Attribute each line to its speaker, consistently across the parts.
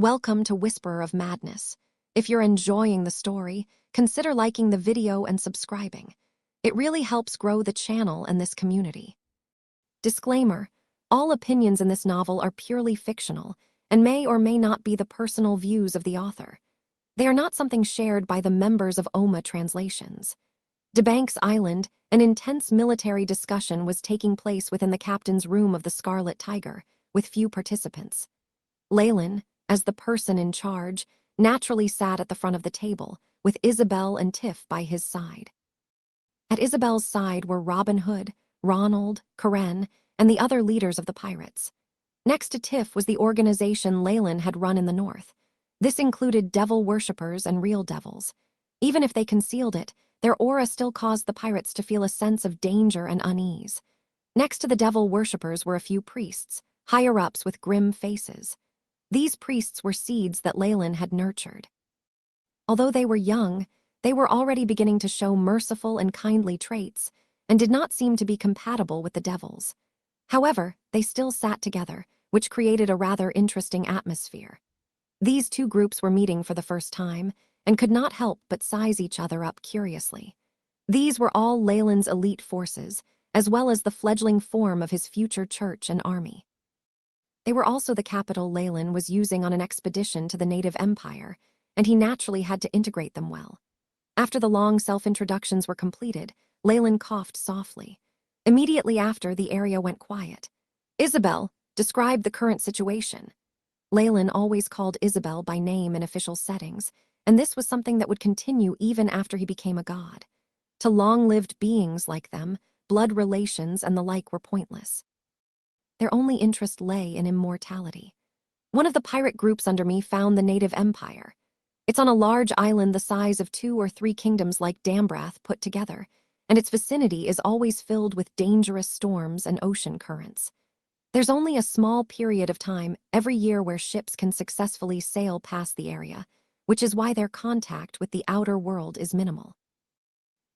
Speaker 1: Welcome to Whisperer of Madness. If you're enjoying the story, consider liking the video and subscribing. It really helps grow the channel and this community. Disclaimer: all opinions in this novel are purely fictional and may or may not be the personal views of the author. They are not something shared by the members of OMA Translations. DeBanks Island, an intense military discussion was taking place within the captain's room of the Scarlet Tiger, with few participants. Leyland, as the person in charge, naturally sat at the front of the table, with Isabel and Tiff by his side. At Isabel's side were Robin Hood, Ronald, Karen, and the other leaders of the pirates. Next to Tiff was the organization Leyland had run in the north. This included devil worshippers and real devils. Even if they concealed it, their aura still caused the pirates to feel a sense of danger and unease. Next to the devil worshippers were a few priests, higher-ups with grim faces. These priests were seeds that Leyland had nurtured. Although they were young, they were already beginning to show merciful and kindly traits, and did not seem to be compatible with the devils. However, they still sat together, which created a rather interesting atmosphere. These two groups were meeting for the first time, and could not help but size each other up curiously. These were all Leyland's elite forces, as well as the fledgling form of his future church and army. They were also the capital Leyland was using on an expedition to the native empire, and he naturally had to integrate them well. After the long self-introductions were completed, Leyland coughed softly. Immediately after, the area went quiet. Isabel, describe the current situation. Leyland always called Isabel by name in official settings, and this was something that would continue even after he became a god. To long-lived beings like them, blood relations and the like were pointless. Their only interest lay in immortality. One of the pirate groups under me found the native empire. It's on a large island the size of 2 or 3 kingdoms like Dambrath put together, and its vicinity is always filled with dangerous storms and ocean currents. There's only a small period of time every year where ships can successfully sail past the area, which is why their contact with the outer world is minimal.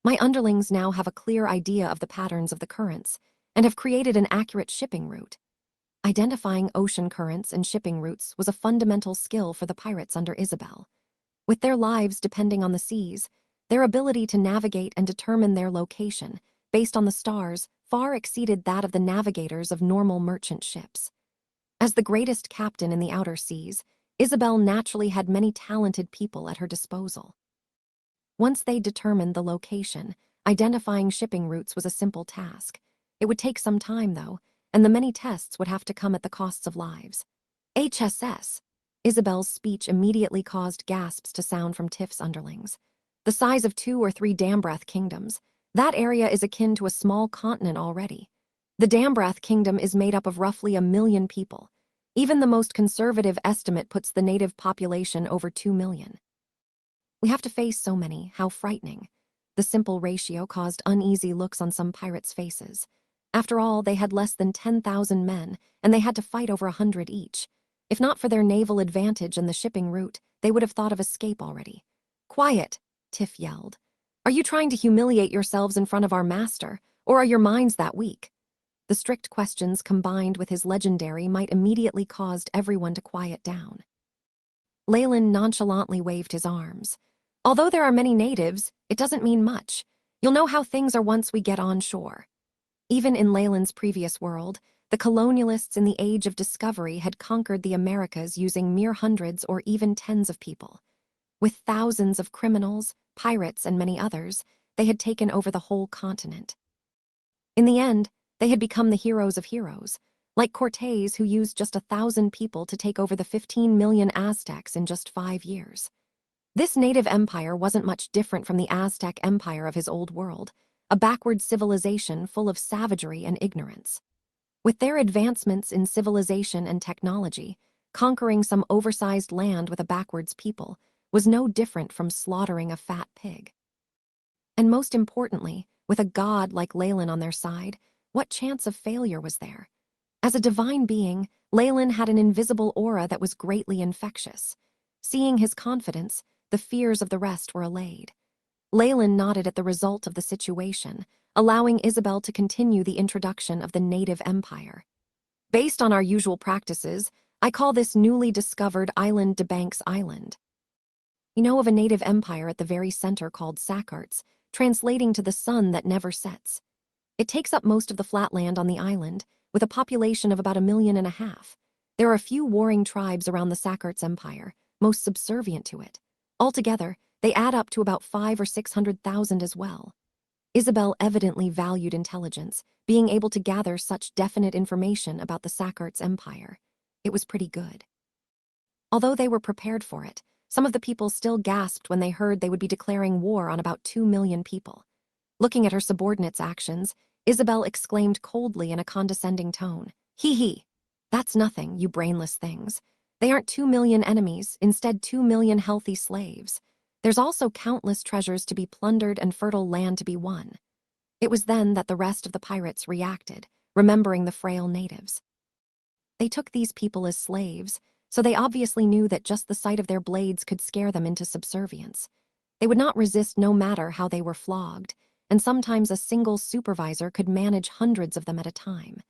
Speaker 1: My underlings now have a clear idea of the patterns of the currents, and have created an accurate shipping route. Identifying ocean currents and shipping routes was a fundamental skill for the pirates under Isabel. With their lives depending on the seas, their ability to navigate and determine their location, based on the stars, far exceeded that of the navigators of normal merchant ships. As the greatest captain in the outer seas, Isabel naturally had many talented people at her disposal. Once they determined the location, identifying shipping routes was a simple task. It would take some time, though, and the many tests would have to come at the costs of lives. HSS. Isabel's speech immediately caused gasps to sound from Tiff's underlings. The size of 2 or 3 Dambrath kingdoms, that area is akin to a small continent already. The Dambrath kingdom is made up of roughly 1 million people. Even the most conservative estimate puts the native population over 2 million. We have to face so many, how frightening. The simple ratio caused uneasy looks on some pirates' faces. After all, they had less than 10,000 men, and they had to fight over 100 each. If not for their naval advantage and the shipping route, they would have thought of escape already. "Quiet," Tiff yelled. "Are you trying to humiliate yourselves in front of our master, or are your minds that weak?" The strict questions combined with his legendary might immediately caused everyone to quiet down. Leyland nonchalantly waved his arms. "Although there are many natives, it doesn't mean much. You'll know how things are once we get on shore." Even in Leyland's previous world, the colonialists in the Age of Discovery had conquered the Americas using mere hundreds or even tens of people. With thousands of criminals, pirates, and many others, they had taken over the whole continent. In the end, they had become the heroes of heroes, like Cortés, who used just 1,000 people to take over the 15 million Aztecs in just 5 years. This native empire wasn't much different from the Aztec empire of his old world, a backward civilization full of savagery and ignorance. With their advancements in civilization and technology, conquering some oversized land with a backwards people was no different from slaughtering a fat pig. And most importantly, with a god like Leyland on their side, what chance of failure was there? As a divine being, Leyland had an invisible aura that was greatly infectious. Seeing his confidence, the fears of the rest were allayed. Leyland nodded at the result of the situation, allowing Isabel to continue the introduction of the native empire. "Based on our usual practices, I call this newly discovered island DeBanks Island. You know of a native empire at the very center called Sakarts, translating to the sun that never sets. It takes up most of the flat land on the island, with a population of about 1.5 million. There are a few warring tribes around the Sakarts Empire, most subservient to it. Altogether, they add up to about 500,000 or 600,000 as well. Isabel evidently valued intelligence, being able to gather such definite information about the Sakarts Empire. It was pretty good. Although they were prepared for it, some of the people still gasped when they heard they would be declaring war on about 2 million people. Looking at her subordinates' actions, Isabel exclaimed coldly in a condescending tone, "Hee hee. That's nothing, you brainless things. They aren't 2 million enemies, instead 2 million healthy slaves. There's also countless treasures to be plundered and fertile land to be won." It was then that the rest of the pirates reacted, remembering the frail natives. They took these people as slaves, so they obviously knew that just the sight of their blades could scare them into subservience. They would not resist no matter how they were flogged, and sometimes a single supervisor could manage hundreds of them at a time.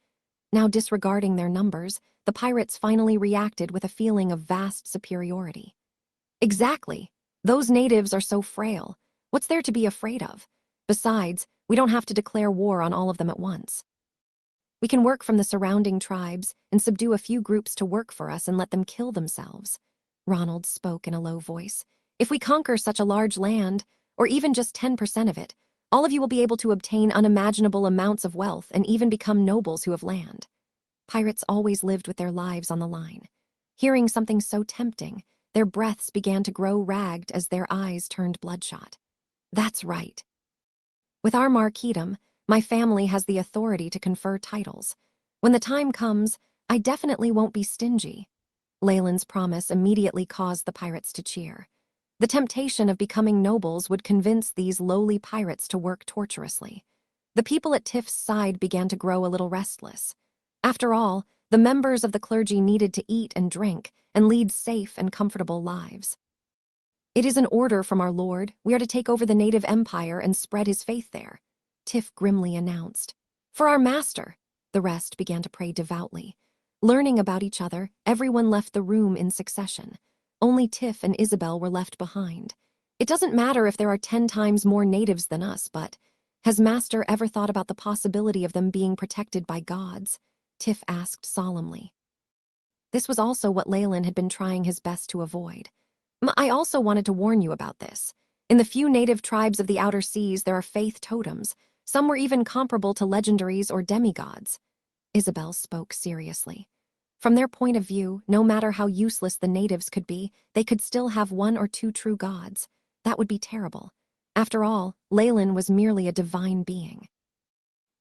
Speaker 1: Now, disregarding their numbers, the pirates finally reacted with a feeling of vast superiority. Exactly. Those natives are so frail. What's there to be afraid of? Besides, we don't have to declare war on all of them at once. We can work from the surrounding tribes and subdue a few groups to work for us and let them kill themselves. Ronald spoke in a low voice. If we conquer such a large land, or even just 10% of it, all of you will be able to obtain unimaginable amounts of wealth and even become nobles who have land. Pirates always lived with their lives on the line. Hearing something so tempting, their breaths began to grow ragged as their eyes turned bloodshot. That's right. With our marquisdom, my family has the authority to confer titles. When the time comes, I definitely won't be stingy. Leyland's promise immediately caused the pirates to cheer. The temptation of becoming nobles would convince these lowly pirates to work torturously. The people at Tiff's side began to grow a little restless. After all, the members of the clergy needed to eat and drink and lead safe and comfortable lives. "It is an order from our lord. We are to take over the native empire and spread his faith there," Tiff grimly announced. "For our master." The rest began to pray devoutly. Learning about each other, everyone left the room in succession. Only Tiff and Isabel were left behind. "It doesn't matter if there are 10 times more natives than us, but has Master ever thought about the possibility of them being protected by gods?" Tiff asked solemnly. This was also what Leyland had been trying his best to avoid. "I also wanted to warn you about this. In the few native tribes of the outer seas, there are faith totems. Some were even comparable to legendaries or demigods." Isabel spoke seriously. From their point of view, no matter how useless the natives could be, they could still have 1 or 2 true gods. That would be terrible. After all, Leyland was merely a divine being.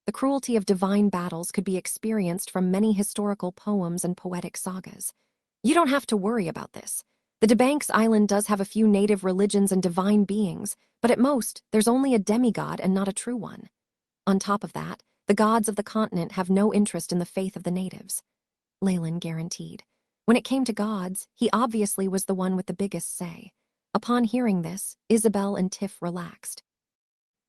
Speaker 1: The cruelty of divine battles could be experienced from many historical poems and poetic sagas. "You don't have to worry about this. The DeBanks Island does have a few native religions and divine beings, but at most, there's only a demigod and not a true one. On top of that, the gods of the continent have no interest in the faith of the natives," Leyland guaranteed. When it came to gods, he obviously was the one with the biggest say. Upon hearing this, Isabel and Tiff relaxed.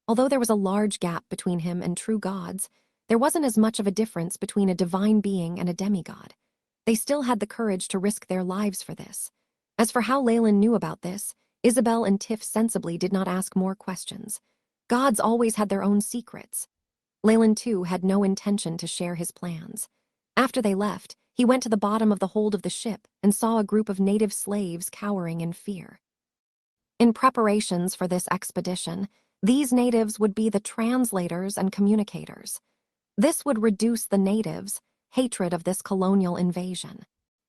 Speaker 1: Although there was a large gap between him and true gods, there wasn't as much of a difference between a divine being and a demigod. They still had the courage to risk their lives for this. As for how Leyland knew about this, Isabel and Tiff sensibly did not ask more questions. Gods always had their own secrets. Leyland, too, had no intention to share his plans. After they left, he went to the bottom of the hold of the ship and saw a group of native slaves cowering in fear. In preparations for this expedition, these natives would be the translators and communicators. This would reduce the natives' hatred of this colonial invasion.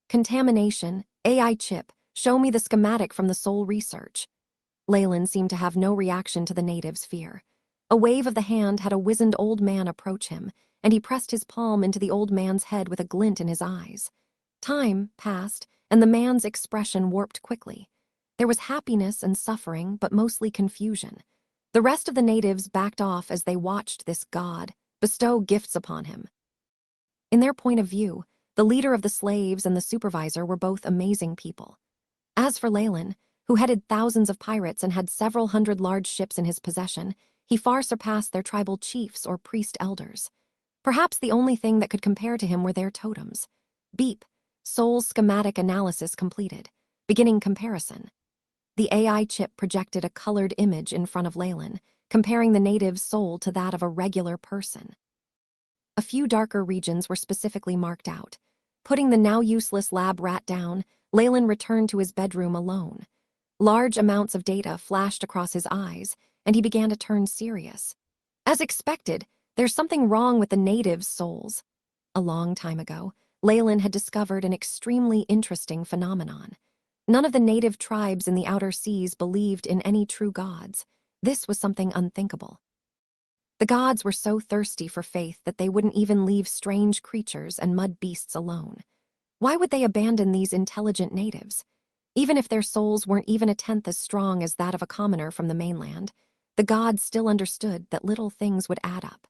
Speaker 1: "Contamination, AI chip, show me the schematic from the Soul research." Leyland seemed to have no reaction to the natives' fear. A wave of the hand had a wizened old man approach him, and he pressed his palm into the old man's head with a glint in his eyes. Time passed, and the man's expression warped quickly. There was happiness and suffering, but mostly confusion. The rest of the natives backed off as they watched this god bestow gifts upon him. In their point of view, the leader of the slaves and the supervisor were both amazing people. As for Leyland, who headed thousands of pirates and had several hundred large ships in his possession, he far surpassed their tribal chiefs or priest elders. Perhaps the only thing that could compare to him were their totems. Beep, Soul schematic analysis completed. Beginning comparison. The AI chip projected a colored image in front of Leyland, comparing the native's soul to that of a regular person. A few darker regions were specifically marked out. Putting the now useless lab rat down, Leyland returned to his bedroom alone. Large amounts of data flashed across his eyes, and he began to turn serious. As expected, there's something wrong with the natives' souls. A long time ago, Leyland had discovered an extremely interesting phenomenon. None of the native tribes in the outer seas believed in any true gods. This was something unthinkable. The gods were so thirsty for faith that they wouldn't even leave strange creatures and mud beasts alone. Why would they abandon these intelligent natives? Even if their souls weren't even a tenth as strong as that of a commoner from the mainland, the gods still understood that little things would add up.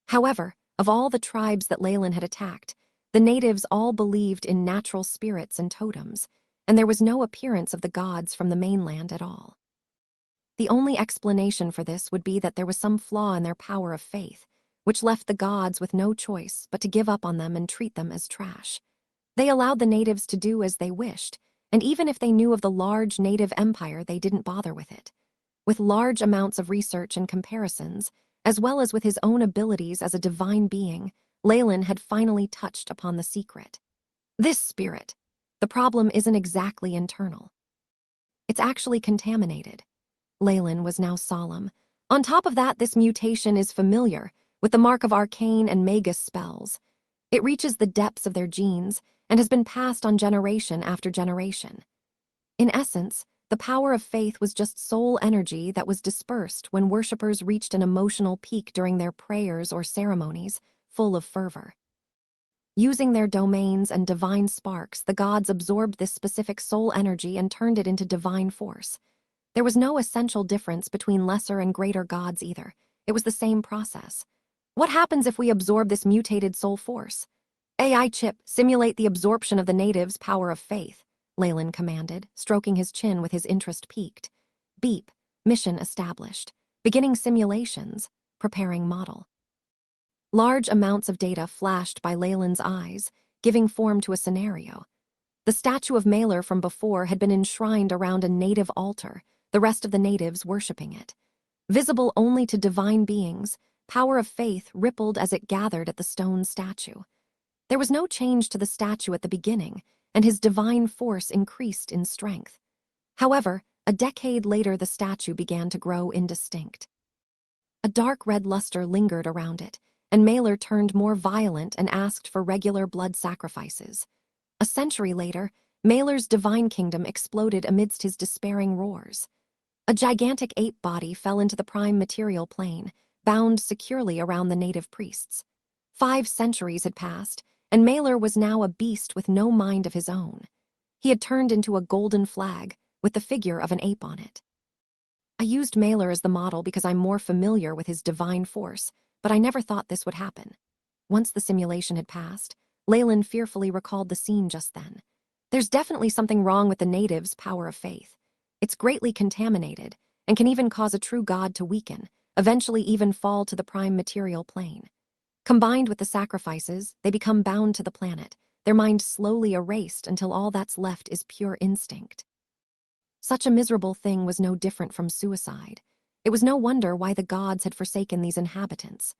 Speaker 1: However, of all the tribes that Leyland had attacked, the natives all believed in natural spirits and totems, and there was no appearance of the gods from the mainland at all. The only explanation for this would be that there was some flaw in their power of faith, which left the gods with no choice but to give up on them and treat them as trash. They allowed the natives to do as they wished, and even if they knew of the large native empire, they didn't bother with it. With large amounts of research and comparisons, as well as with his own abilities as a divine being, Leyland had finally touched upon the secret. This spirit. The problem isn't exactly internal. It's actually contaminated. Leyland was now solemn. On top of that, this mutation is familiar, with the mark of arcane and Magus spells. It reaches the depths of their genes and has been passed on generation after generation. In essence, the power of faith was just soul energy that was dispersed when worshippers reached an emotional peak during their prayers or ceremonies, full of fervor. Using their domains and divine sparks, the gods absorbed this specific soul energy and turned it into divine force. There was no essential difference between lesser and greater gods either. It was the same process. What happens if we absorb this mutated soul force? AI chip, simulate the absorption of the natives' power of faith, Leyland commanded, stroking his chin with his interest peaked. Beep, mission established. Beginning simulations, preparing model. Large amounts of data flashed by Leyland's eyes, giving form to a scenario. The statue of Malor from before had been enshrined around a native altar, the rest of the natives worshipping it. Visible only to divine beings, power of faith rippled as it gathered at the stone statue. There was no change to the statue at the beginning, and his divine force increased in strength. However, a decade later the statue began to grow indistinct. A dark red luster lingered around it, and Malor turned more violent and asked for regular blood sacrifices. A century later, Malor's divine kingdom exploded amidst his despairing roars. A gigantic ape body fell into the prime material plane, bound securely around the native priests. 5 centuries had passed, and Malor was now a beast with no mind of his own. He had turned into a golden flag, with the figure of an ape on it. I used Malor as the model because I'm more familiar with his divine force, but I never thought this would happen. Once the simulation had passed, Leyland fearfully recalled the scene just then. There's definitely something wrong with the natives' power of faith. It's greatly contaminated, and can even cause a true god to weaken, eventually even fall to the prime material plane. Combined with the sacrifices, they become bound to the planet, their mind slowly erased until all that's left is pure instinct. Such a miserable thing was no different from suicide. It was no wonder why the gods had forsaken these inhabitants.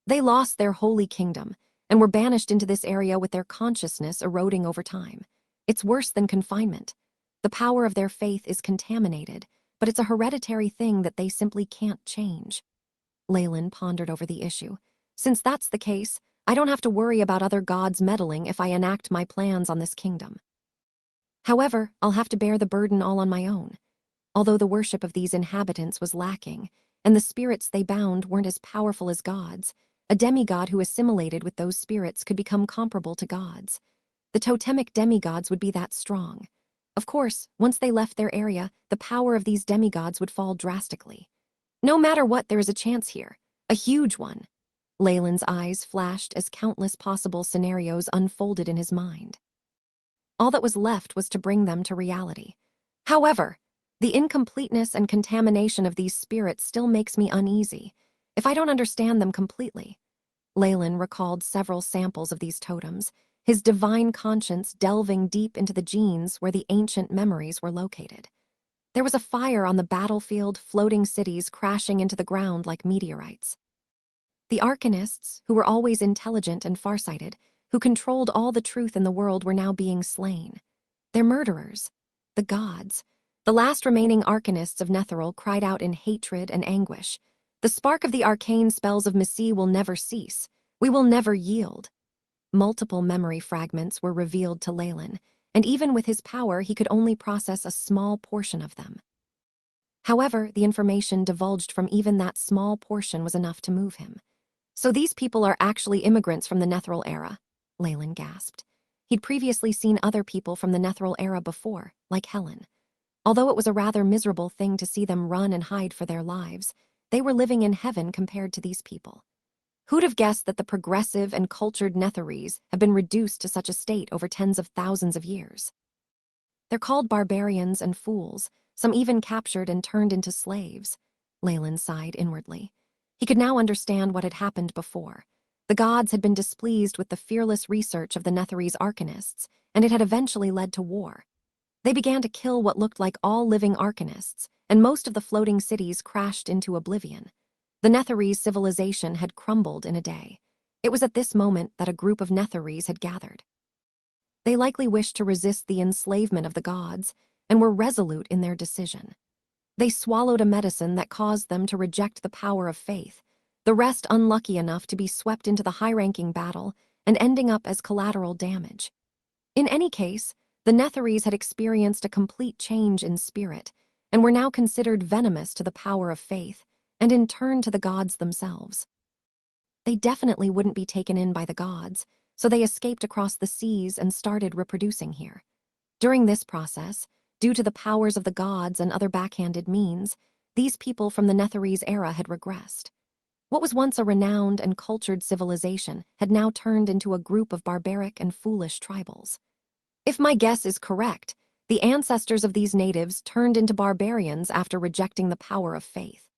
Speaker 1: They lost their holy kingdom, and were banished into this area with their consciousness eroding over time. It's worse than confinement. The power of their faith is contaminated, but it's a hereditary thing that they simply can't change. Leyland pondered over the issue. Since that's the case, I don't have to worry about other gods meddling if I enact my plans on this kingdom. However, I'll have to bear the burden all on my own. Although the worship of these inhabitants was lacking, and the spirits they bound weren't as powerful as gods, a demigod who assimilated with those spirits could become comparable to gods. The totemic demigods would be that strong. Of course, once they left their area, the power of these demigods would fall drastically. No matter what, there is a chance here. A huge one. Leyland's eyes flashed as countless possible scenarios unfolded in his mind. All that was left was to bring them to reality. However, the incompleteness and contamination of these spirits still makes me uneasy, if I don't understand them completely. Leyland recalled several samples of these totems, his divine conscience delving deep into the genes where the ancient memories were located. There was a fire on the battlefield, floating cities crashing into the ground like meteorites. The Arcanists, who were always intelligent and farsighted, who controlled all the truth in the world, were now being slain. Their murderers, the gods. The last remaining Arcanists of Netheril cried out in hatred and anguish. The spark of the arcane spells of Messi will never cease. We will never yield. Multiple memory fragments were revealed to Leyland, and even with his power, he could only process a small portion of them. However, the information divulged from even that small portion was enough to move him. So these people are actually immigrants from the Netheril era, Leyland gasped. He'd previously seen other people from the Netheril era before, like Helen. Although it was a rather miserable thing to see them run and hide for their lives, they were living in heaven compared to these people. Who'd have guessed that the progressive and cultured Netherese have been reduced to such a state over tens of thousands of years? They're called barbarians and fools, some even captured and turned into slaves. Leyland sighed inwardly. He could now understand what had happened before. The gods had been displeased with the fearless research of the Netherese Arcanists, and it had eventually led to war. They began to kill what looked like all living Arcanists, and most of the floating cities crashed into oblivion. The Netherese civilization had crumbled in a day. It was at this moment that a group of Netherese had gathered. They likely wished to resist the enslavement of the gods, and were resolute in their decision. They swallowed a medicine that caused them to reject the power of faith, the rest unlucky enough to be swept into the high-ranking battle and ending up as collateral damage. In any case, the Netherese had experienced a complete change in spirit, and were now considered venomous to the power of faith, and in turn to the gods themselves. They definitely wouldn't be taken in by the gods, so they escaped across the seas and started reproducing here. During this process, due to the powers of the gods and other backhanded means, these people from the Netherese era had regressed. What was once a renowned and cultured civilization had now turned into a group of barbaric and foolish tribals. If my guess is correct, the ancestors of these natives turned into barbarians after rejecting the power of faith.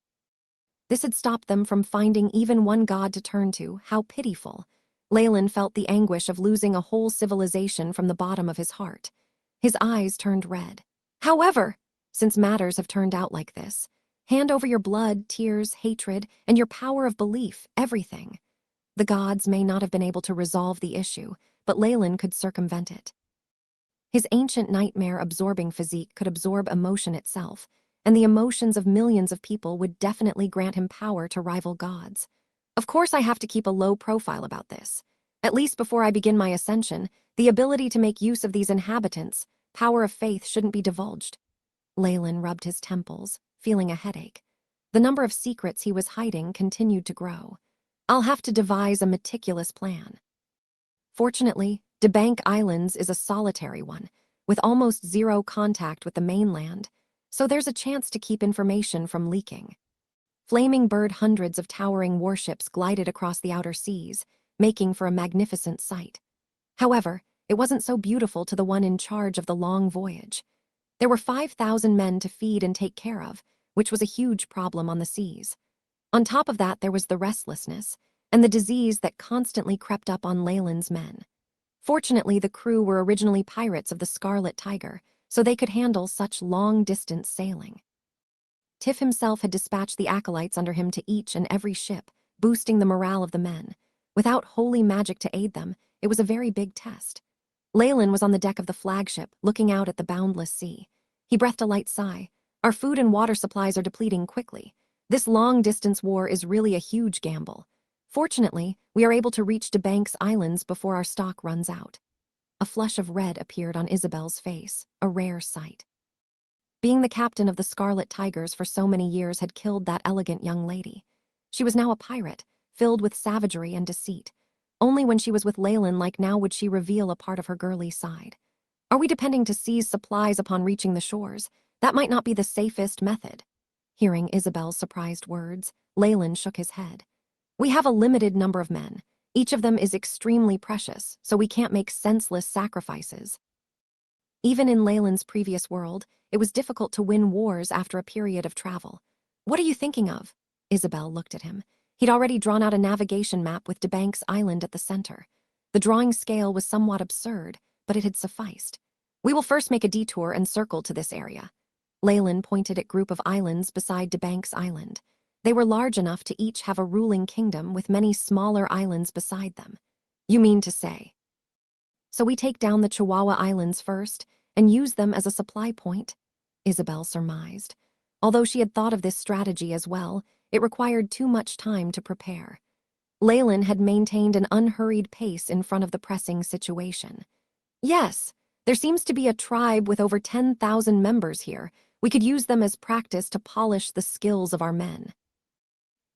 Speaker 1: This had stopped them from finding even one god to turn to. How pitiful. Leyland felt the anguish of losing a whole civilization from the bottom of his heart. His eyes turned red. However, since matters have turned out like this, hand over your blood, tears, hatred, and your power of belief, everything. The gods may not have been able to resolve the issue, but Leyland could circumvent it. His ancient nightmare-absorbing physique could absorb emotion itself, and the emotions of millions of people would definitely grant him power to rival gods. Of course, I have to keep a low profile about this. At least before I begin my ascension, the ability to make use of these inhabitants, power of faith, shouldn't be divulged. Leyland rubbed his temples, feeling a headache. The number of secrets he was hiding continued to grow. I'll have to devise a meticulous plan. Fortunately, DeBank Islands is a solitary one, with almost zero contact with the mainland, so there's a chance to keep information from leaking. Flaming Bird, hundreds of towering warships glided across the outer seas, making for a magnificent sight. However, it wasn't so beautiful to the one in charge of the long voyage. There were 5,000 men to feed and take care of, which was a huge problem on the seas. On top of that, there was the restlessness and the disease that constantly crept up on Leyland's men. Fortunately, the crew were originally pirates of the Scarlet Tiger, so they could handle such long-distance sailing. Tiff himself had dispatched the acolytes under him to each and every ship, boosting the morale of the men. Without holy magic to aid them, it was a very big test. Leyland was on the deck of the flagship, looking out at the boundless sea. He breathed a light sigh. Our food and water supplies are depleting quickly. This long-distance war is really a huge gamble. Fortunately, we are able to reach DeBank's Islands before our stock runs out. A flush of red appeared on Isabel's face, a rare sight. Being the captain of the Scarlet Tigers for so many years had killed that elegant young lady. She was now a pirate, filled with savagery and deceit. Only when she was with Leyland like now would she reveal a part of her girly side. Are we depending to seize supplies upon reaching the shores? That might not be the safest method. Hearing Isabel's surprised words, Leyland shook his head. We have a limited number of men. Each of them is extremely precious, so we can't make senseless sacrifices. Even in Leyland's previous world, it was difficult to win wars after a period of travel. What are you thinking of? Isabel looked at him. He'd already drawn out a navigation map with DeBank's Island at the center. The drawing scale was somewhat absurd, but it had sufficed. We will first make a detour and circle to this area. Leyland pointed at group of islands beside DeBank's Island. They were large enough to each have a ruling kingdom with many smaller islands beside them. You mean to say? So we take down the Chihuahua Islands first and use them as a supply point? Isabel surmised. Although she had thought of this strategy as well, it required too much time to prepare. Leyland had maintained an unhurried pace in front of the pressing situation. Yes, there seems to be a tribe with over 10,000 members here. We could use them as practice to polish the skills of our men.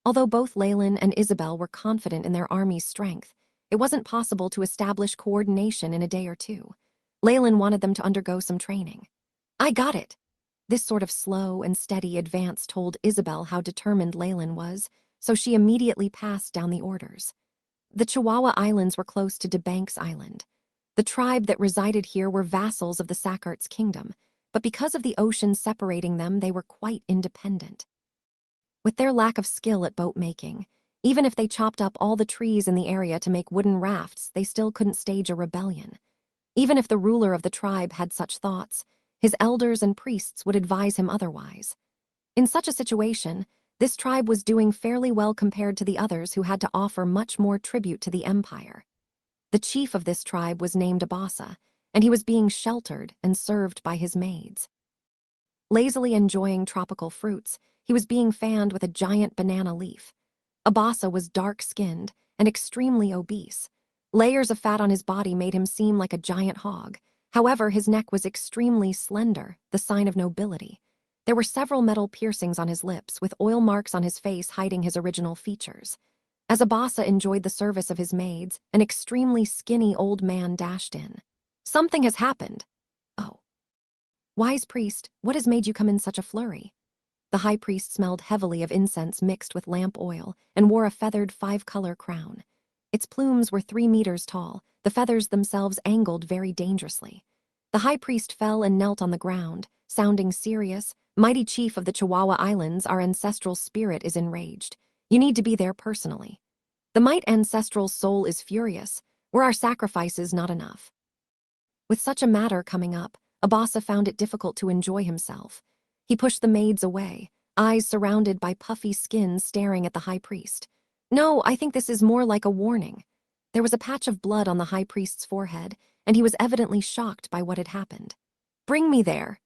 Speaker 1: Although both Leyland and Isabel were confident in their army's strength, it wasn't possible to establish coordination in a day or two. Leyland wanted them to undergo some training. I got it. This sort of slow and steady advance told Isabel how determined Leyland was, so she immediately passed down the orders. The Chihuahua Islands were close to DeBank's Island. The tribe that resided here were vassals of the Sackart's kingdom, but because of the ocean separating them, they were quite independent. With their lack of skill at boat making, even if they chopped up all the trees in the area to make wooden rafts, they still couldn't stage a rebellion. Even if the ruler of the tribe had such thoughts, his elders and priests would advise him otherwise. In such a situation, this tribe was doing fairly well compared to the others who had to offer much more tribute to the empire. The chief of this tribe was named Abasa, and he was being sheltered and served by his maids. Lazily enjoying tropical fruits, he was being fanned with a giant banana leaf. Abasa was dark-skinned and extremely obese. Layers of fat on his body made him seem like a giant hog. However, his neck was extremely slender, the sign of nobility. There were several metal piercings on his lips, with oil marks on his face hiding his original features. As Abasa enjoyed the service of his maids, an extremely skinny old man dashed in. Something has happened. Oh. Wise priest, what has made you come in such a flurry? The high priest smelled heavily of incense mixed with lamp oil and wore a feathered 5-color crown. Its plumes were 3 meters tall, the feathers themselves angled very dangerously. The high priest fell and knelt on the ground, sounding serious. Mighty chief of the Chihuahua Islands, our ancestral spirit is enraged. You need to be there personally. The might ancestral soul is furious. Were our sacrifices not enough? With such a matter coming up, Abasa found it difficult to enjoy himself. He pushed the maids away, eyes surrounded by puffy skin staring at the high priest. No, I think this is more like a warning. There was a patch of blood on the high priest's forehead, and he was evidently shocked by what had happened. Bring me there.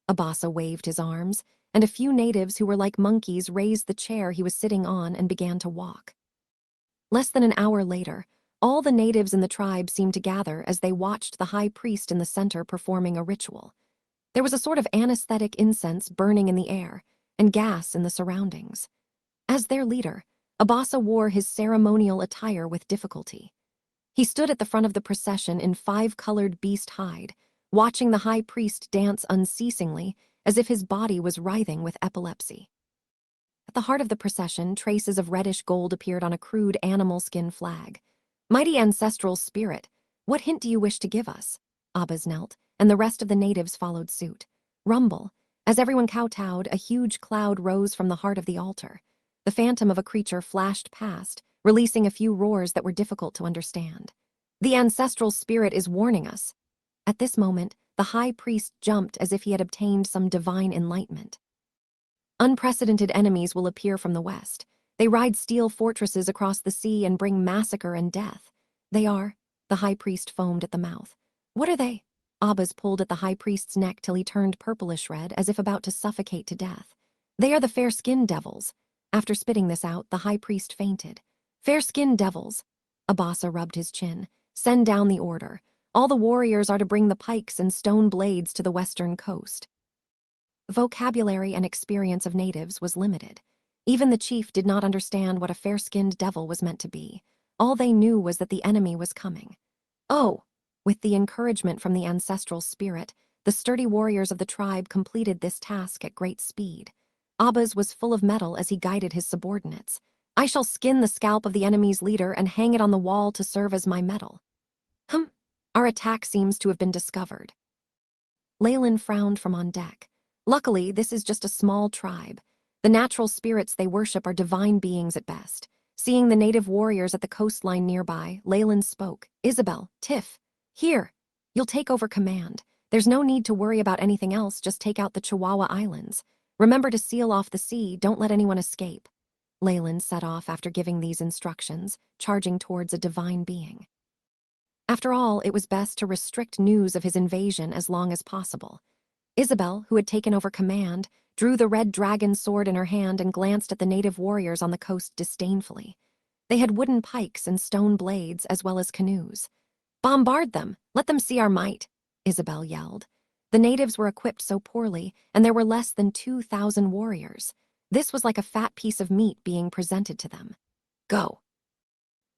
Speaker 1: Abasa waved his arms, and a few natives who were like monkeys raised the chair he was sitting on and began to walk. Less than an hour later, all the natives in the tribe seemed to gather as they watched the high priest in the center performing a ritual. There was a sort of anesthetic incense burning in the air, and gas in the surroundings. As their leader, Abasa wore his ceremonial attire with difficulty. He stood at the front of the procession in 5-colored beast hide, watching the high priest dance unceasingly as if his body was writhing with epilepsy. At the heart of the procession, traces of reddish gold appeared on a crude animal skin flag. Mighty ancestral spirit, what hint do you wish to give us? Abbas knelt, and the rest of the natives followed suit. Rumble. As everyone kowtowed, a huge cloud rose from the heart of the altar. The phantom of a creature flashed past, releasing a few roars that were difficult to understand. The ancestral spirit is warning us. At this moment, the high priest jumped as if he had obtained some divine enlightenment. Unprecedented enemies will appear from the west. They ride steel fortresses across the sea and bring massacre and death. They are, the high priest foamed at the mouth. What are they? Abbas pulled at the high priest's neck till he turned purplish red as if about to suffocate to death. They are the fair-skinned devils. After spitting this out, the high priest fainted. Fair-skinned devils. Abasa rubbed his chin. Send down the order. All the warriors are to bring the pikes and stone blades to the western coast. Vocabulary and experience of natives was limited. Even the chief did not understand what a fair-skinned devil was meant to be. All they knew was that the enemy was coming. Oh! With the encouragement from the ancestral spirit, the sturdy warriors of the tribe completed this task at great speed. Abbas was full of mettle as he guided his subordinates. I shall skin the scalp of the enemy's leader and hang it on the wall to serve as my medal. Our attack seems to have been discovered. Leyland frowned from on deck. Luckily, this is just a small tribe. The natural spirits they worship are divine beings at best. Seeing the native warriors at the coastline nearby, Leyland spoke. Isabel, Tiff, here. You'll take over command. There's no need to worry about anything else, just take out the Chihuahua Islands. Remember to seal off the sea, don't let anyone escape. Leyland set off after giving these instructions, charging towards a divine being. After all, it was best to restrict news of his invasion as long as possible. Isabel, who had taken over command, drew the red dragon sword in her hand and glanced at the native warriors on the coast disdainfully. They had wooden pikes and stone blades as well as canoes. Bombard them! Let them see our might! Isabel yelled. The natives were equipped so poorly, and there were less than 2,000 warriors. This was like a fat piece of meat being presented to them. Go!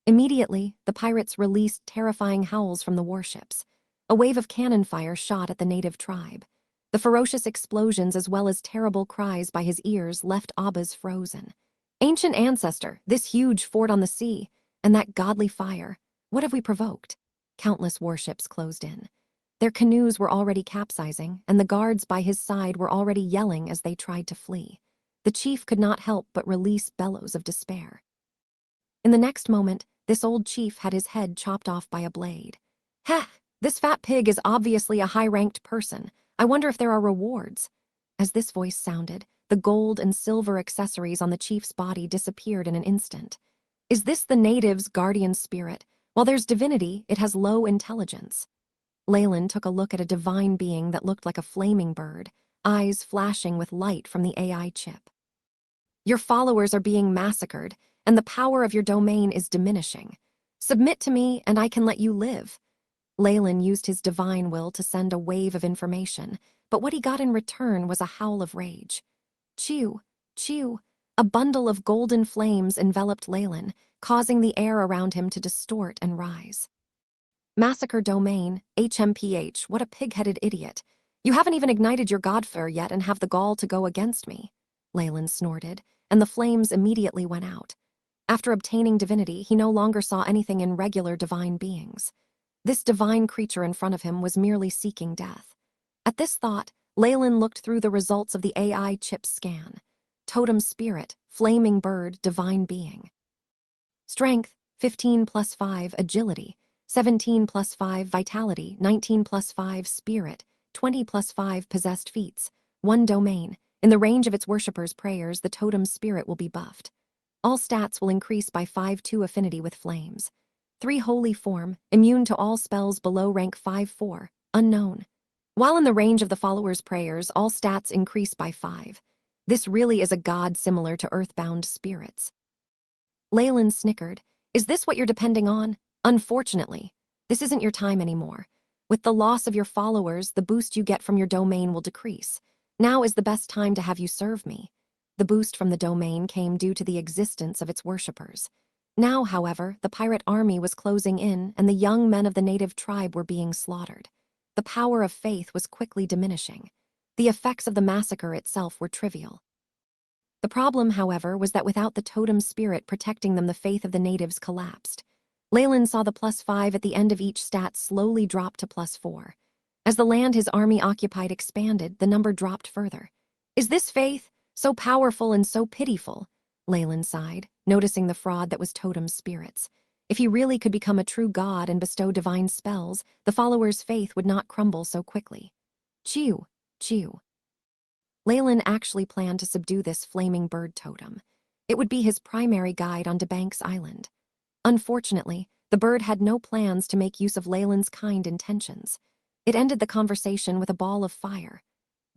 Speaker 1: Immediately, the pirates released terrifying howls from the warships. A wave of cannon fire shot at the native tribe. The ferocious explosions as well as terrible cries by his ears left Abbas frozen. Ancient ancestor, this huge fort on the sea, and that godly fire, what have we provoked? Countless warships closed in. Their canoes were already capsizing, and the guards by his side were already yelling as they tried to flee. The chief could not help but release bellows of despair. In the next moment, this old chief had his head chopped off by a blade. Heh, this fat pig is obviously a high-ranked person. I wonder if there are rewards. As this voice sounded, the gold and silver accessories on the chief's body disappeared in an instant. Is this the native's guardian spirit? While there's divinity, it has low intelligence. Leyland took a look at a divine being that looked like a flaming bird, eyes flashing with light from the AI chip. Your followers are being massacred, and the power of your domain is diminishing. Submit to me, and I can let you live. Leyland used his divine will to send a wave of information, but what he got in return was a howl of rage. Chew, chew. A bundle of golden flames enveloped Leyland, causing the air around him to distort and rise. Massacre domain, HMPH, what a pig-headed idiot. You haven't even ignited your godfire yet and have the gall to go against me. Leyland snorted, and the flames immediately went out. After obtaining divinity, he no longer saw anything in regular divine beings. This divine creature in front of him was merely seeking death. At this thought, Leyland looked through the results of the AI chip scan. Totem spirit, flaming bird, divine being. Strength, 15 plus 5, agility, 17 plus 5, vitality, 19 plus 5, spirit, 20 plus 5, possessed feats, 1 domain. In the range of its worshippers' prayers, the totem spirit will be buffed. All stats will increase by 5-2 affinity with flames. 3 holy form, immune to all spells below rank 5-4, unknown. While in the range of the follower's prayers, all stats increase by 5. This really is a god similar to earthbound spirits. Leyland snickered. Is this what you're depending on? Unfortunately, this isn't your time anymore. With the loss of your followers, the boost you get from your domain will decrease. Now is the best time to have you serve me. The boost from the domain came due to the existence of its worshippers. Now, however, the pirate army was closing in, and the young men of the native tribe were being slaughtered. The power of faith was quickly diminishing. The effects of the massacre itself were trivial. The problem, however, was that without the totem spirit protecting them, the faith of the natives collapsed. Leyland saw the +5 at the end of each stat slowly drop to +4. As the land his army occupied expanded, the number dropped further. Is this faith, so powerful and so pitiful? Leyland sighed, noticing the fraud that was totem spirits. If he really could become a true god and bestow divine spells, the followers' faith would not crumble so quickly. Chew, chew. Leyland actually planned to subdue this flaming bird totem. It would be his primary guide on DeBank's Island. Unfortunately, the bird had no plans to make use of Leyland's kind intentions. It ended the conversation with a ball of fire.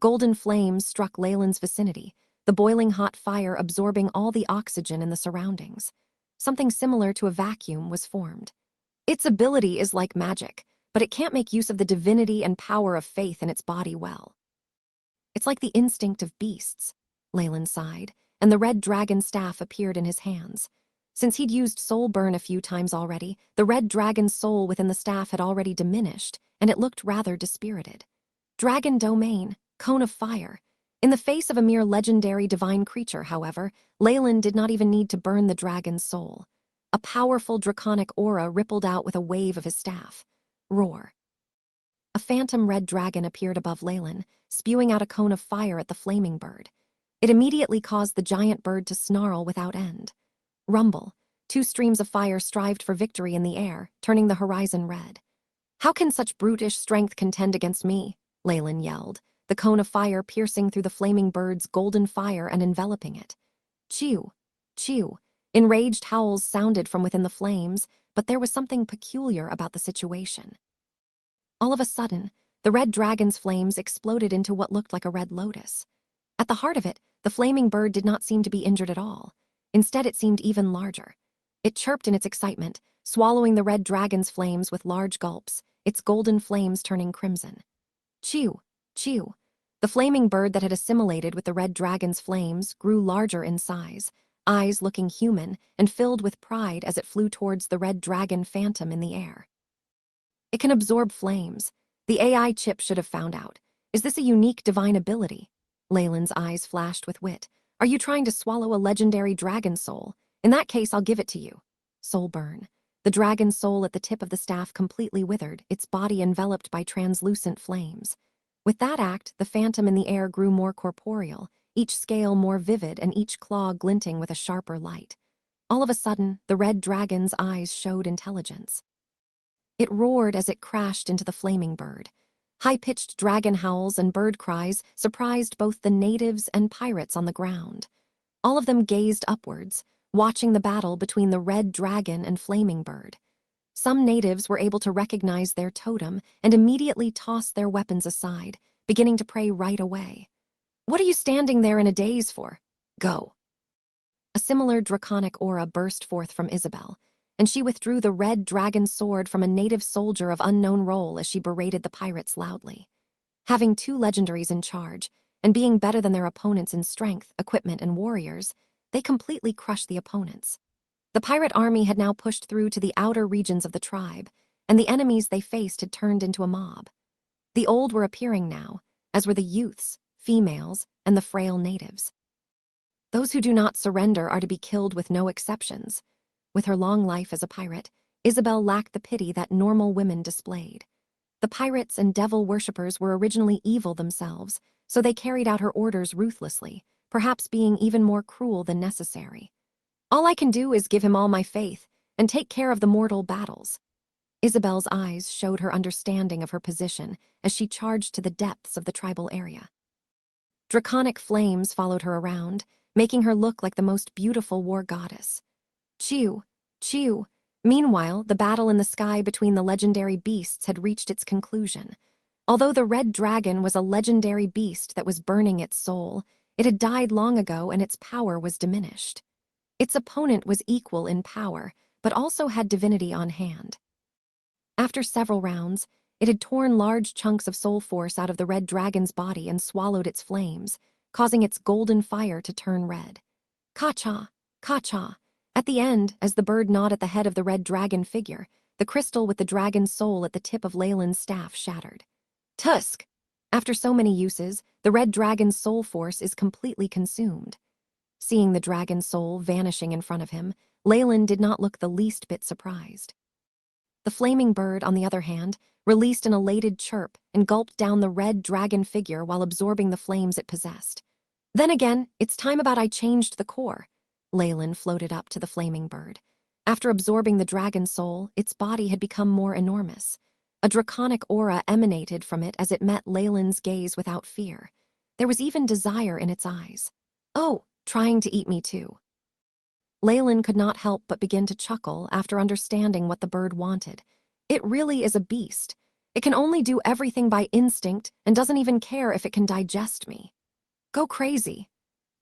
Speaker 1: Golden flames struck Leyland's vicinity, the boiling hot fire absorbing all the oxygen in the surroundings. Something similar to a vacuum was formed. Its ability is like magic, but it can't make use of the divinity and power of faith in its body well. It's like the instinct of beasts, Leyland sighed, and the red dragon staff appeared in his hands. Since he'd used soul burn a few times already, the red dragon's soul within the staff had already diminished, and it looked rather dispirited. Dragon domain, cone of fire. In the face of a mere legendary divine creature, however, Leyland did not even need to burn the dragon's soul. A powerful draconic aura rippled out with a wave of his staff. Roar. A phantom red dragon appeared above Leyland, spewing out a cone of fire at the flaming bird. It immediately caused the giant bird to snarl without end. Rumble. Two streams of fire strived for victory in the air, turning the horizon red. "How can such brutish strength contend against me?" Leyland yelled, the cone of fire piercing through the flaming bird's golden fire and enveloping it. "Chew! Chew!" Enraged howls sounded from within the flames, but there was something peculiar about the situation. All of a sudden, the red dragon's flames exploded into what looked like a red lotus. At the heart of it, the flaming bird did not seem to be injured at all. Instead, it seemed even larger. It chirped in its excitement, swallowing the red dragon's flames with large gulps, its golden flames turning crimson. Chew! Chew! The flaming bird that had assimilated with the red dragon's flames grew larger in size, eyes looking human and filled with pride as it flew towards the red dragon phantom in the air. "It can absorb flames. The AI chip should have found out. Is this a unique divine ability?" Leyland's eyes flashed with wit. "Are you trying to swallow a legendary dragon soul? In that case, I'll give it to you." Soul burn. The dragon's soul at the tip of the staff completely withered, its body enveloped by translucent flames. With that act, the phantom in the air grew more corporeal, each scale more vivid and each claw glinting with a sharper light. All of a sudden, the red dragon's eyes showed intelligence. It roared as it crashed into the flaming bird. High-pitched dragon howls and bird cries surprised both the natives and pirates on the ground. All of them gazed upwards, watching the battle between the red dragon and flaming bird. Some natives were able to recognize their totem and immediately toss their weapons aside, beginning to pray right away. "What are you standing there in a daze for? Go!" A similar draconic aura burst forth from Isabel, and she withdrew the red dragon sword from a native soldier of unknown role as she berated the pirates loudly. Having two legendaries in charge, and being better than their opponents in strength, equipment, and warriors, they completely crushed the opponents. The pirate army had now pushed through to the outer regions of the tribe, and the enemies they faced had turned into a mob. The old were appearing now, as were the youths, females, and the frail natives. Those who do not surrender are to be killed with no exceptions. With her long life as a pirate, Isabel lacked the pity that normal women displayed. The pirates and devil worshippers were originally evil themselves, so they carried out her orders ruthlessly, perhaps being even more cruel than necessary. "All I can do is give him all my faith and take care of the mortal battles." Isabel's eyes showed her understanding of her position as she charged to the depths of the tribal area. Draconic flames followed her around, making her look like the most beautiful war goddess. Chew! Chew! Meanwhile, the battle in the sky between the legendary beasts had reached its conclusion. Although the red dragon was a legendary beast that was burning its soul, it had died long ago and its power was diminished. Its opponent was equal in power, but also had divinity on hand. After several rounds, it had torn large chunks of soul force out of the red dragon's body and swallowed its flames, causing its golden fire to turn red. Ka-cha! Ka-cha! At the end, as the bird gnawed at the head of the red dragon figure, the crystal with the dragon's soul at the tip of Leyland's staff shattered. Tusk! After so many uses, the red dragon's soul force is completely consumed. Seeing the dragon's soul vanishing in front of him, Leyland did not look the least bit surprised. The flaming bird, on the other hand, released an elated chirp and gulped down the red dragon figure while absorbing the flames it possessed. "Then again, it's time about I changed the core." Leyland floated up to the flaming bird. After absorbing the dragon soul, its body had become more enormous. A draconic aura emanated from it as it met Leyland's gaze without fear. There was even desire in its eyes. "Oh, trying to eat me too." Leyland could not help but begin to chuckle after understanding what the bird wanted. It really is a beast. It can only do everything by instinct and doesn't even care if it can digest me. "Go crazy."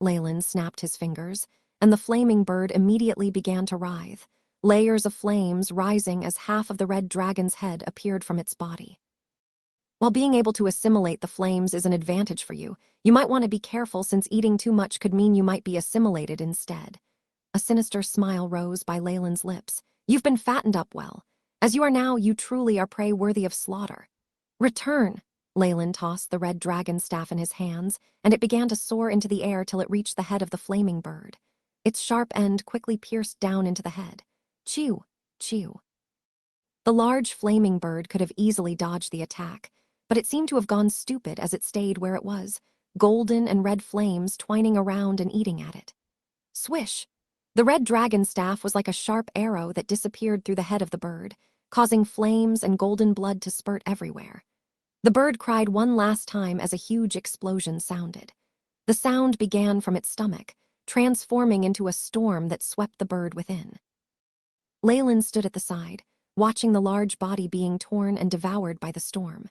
Speaker 1: Leyland snapped his fingers, and the flaming bird immediately began to writhe, layers of flames rising as half of the red dragon's head appeared from its body. While being able to assimilate the flames is an advantage for you, you might want to be careful since eating too much could mean you might be assimilated instead. A sinister smile rose by Leyland's lips. "You've been fattened up well. As you are now, you truly are prey worthy of slaughter." "Return." Leyland tossed the red dragon staff in his hands, and it began to soar into the air till it reached the head of the flaming bird. Its sharp end quickly pierced down into the head. Chew! Chew! The large flaming bird could have easily dodged the attack, but it seemed to have gone stupid as it stayed where it was, golden and red flames twining around and eating at it. Swish! The red dragon staff was like a sharp arrow that disappeared through the head of the bird, causing flames and golden blood to spurt everywhere. The bird cried one last time as a huge explosion sounded. The sound began from its stomach, transforming into a storm that swept the bird within. Leyland stood at the side, watching the large body being torn and devoured by the storm.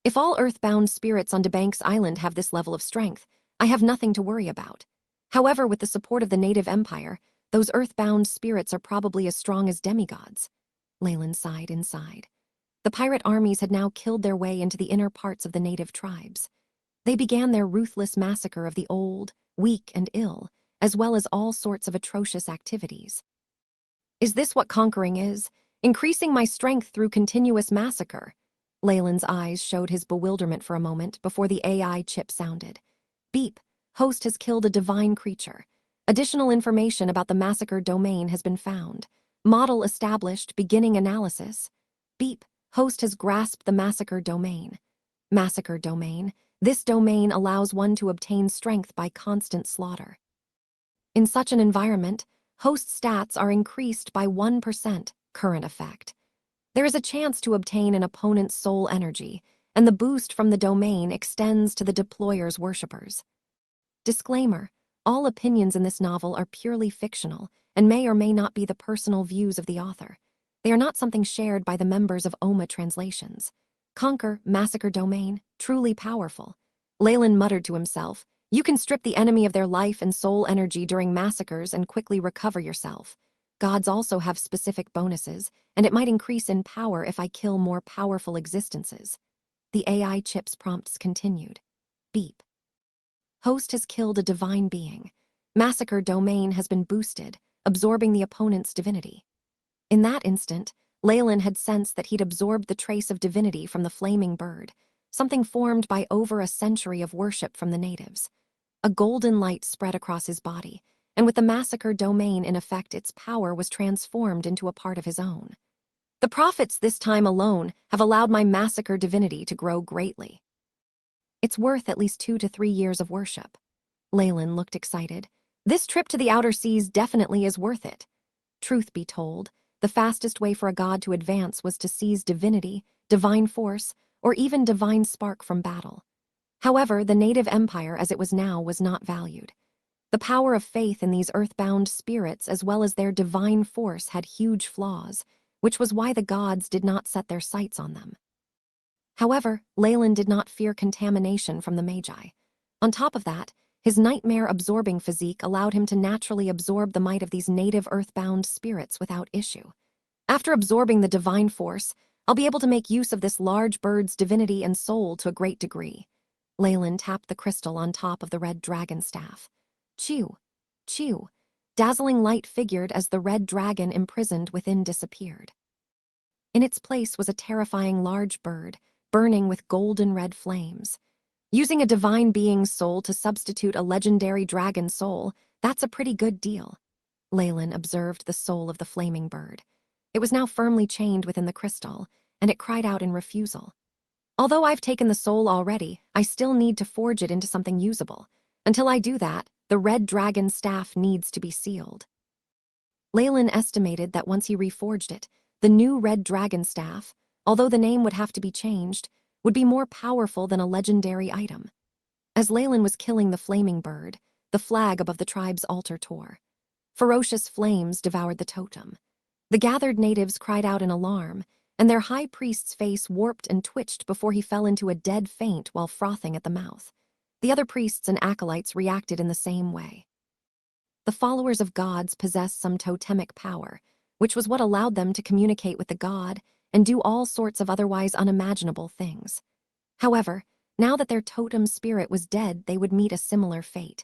Speaker 1: If all earthbound spirits on DeBank's Island have this level of strength, I have nothing to worry about. However, with the support of the native empire, those earthbound spirits are probably as strong as demigods. Leyland sighed inside. The pirate armies had now killed their way into the inner parts of the native tribes. They began their ruthless massacre of the old, weak, and ill, as well as all sorts of atrocious activities. Is this what conquering is? Increasing my strength through continuous massacre? Leyland's eyes showed his bewilderment for a moment before the AI chip sounded. Beep, host has killed a divine creature. Additional information about the massacre domain has been found. Model established, beginning analysis. Beep, host has grasped the massacre domain. Massacre domain. This domain allows one to obtain strength by constant slaughter. In such an environment, host stats are increased by 1%, current effect. There is a chance to obtain an opponent's soul energy, and the boost from the domain extends to the deployer's worshippers. Disclaimer: all opinions in this novel are purely fictional and may or may not be the personal views of the author. They are not something shared by the members of OMA Translations. Conquer, massacre domain, truly powerful. Leyland muttered to himself, you can strip the enemy of their life and soul energy during massacres and quickly recover yourself. Gods also have specific bonuses, and it might increase in power if I kill more powerful existences. The AI chip's prompts continued. Beep. Host has killed a divine being. Massacre domain has been boosted, absorbing the opponent's divinity. In that instant, Leyland had sensed that he'd absorbed the trace of divinity from the flaming bird, something formed by over a century of worship from the natives. A golden light spread across his body, and with the massacre domain in effect, its power was transformed into a part of his own. The prophets this time alone have allowed my massacre divinity to grow greatly. It's worth at least 2 to 3 years of worship. Leyland looked excited. This trip to the outer seas definitely is worth it. Truth be told, the fastest way for a god to advance was to seize divinity, divine force, or even divine spark from battle. However, the native empire as it was now was not valued. The power of faith in these earthbound spirits as well as their divine force had huge flaws, which was why the gods did not set their sights on them. However, Leyland did not fear contamination from the Magi. On top of that, his nightmare-absorbing physique allowed him to naturally absorb the might of these native earthbound spirits without issue. After absorbing the divine force, I'll be able to make use of this large bird's divinity and soul to a great degree. Leyland tapped the crystal on top of the red dragon staff. Chew, chew. Dazzling light figured as the red dragon imprisoned within disappeared. In its place was a terrifying large bird, burning with golden red flames. Using a divine being's soul to substitute a legendary dragon soul, that's a pretty good deal. Leyland observed the soul of the flaming bird. It was now firmly chained within the crystal, and it cried out in refusal. Although I've taken the soul already, I still need to forge it into something usable. Until I do that, the red dragon staff needs to be sealed. Leyland estimated that once he reforged it, the new red dragon staff, although the name would have to be changed, would be more powerful than a legendary item. As Leyland was killing the flaming bird, the flag above the tribe's altar tore. Ferocious flames devoured the totem. The gathered natives cried out in alarm, and their high priest's face warped and twitched before he fell into a dead faint while frothing at the mouth. The other priests and acolytes reacted in the same way. The followers of gods possessed some totemic power, which was what allowed them to communicate with the god and do all sorts of otherwise unimaginable things. However, now that their totem spirit was dead, they would meet a similar fate.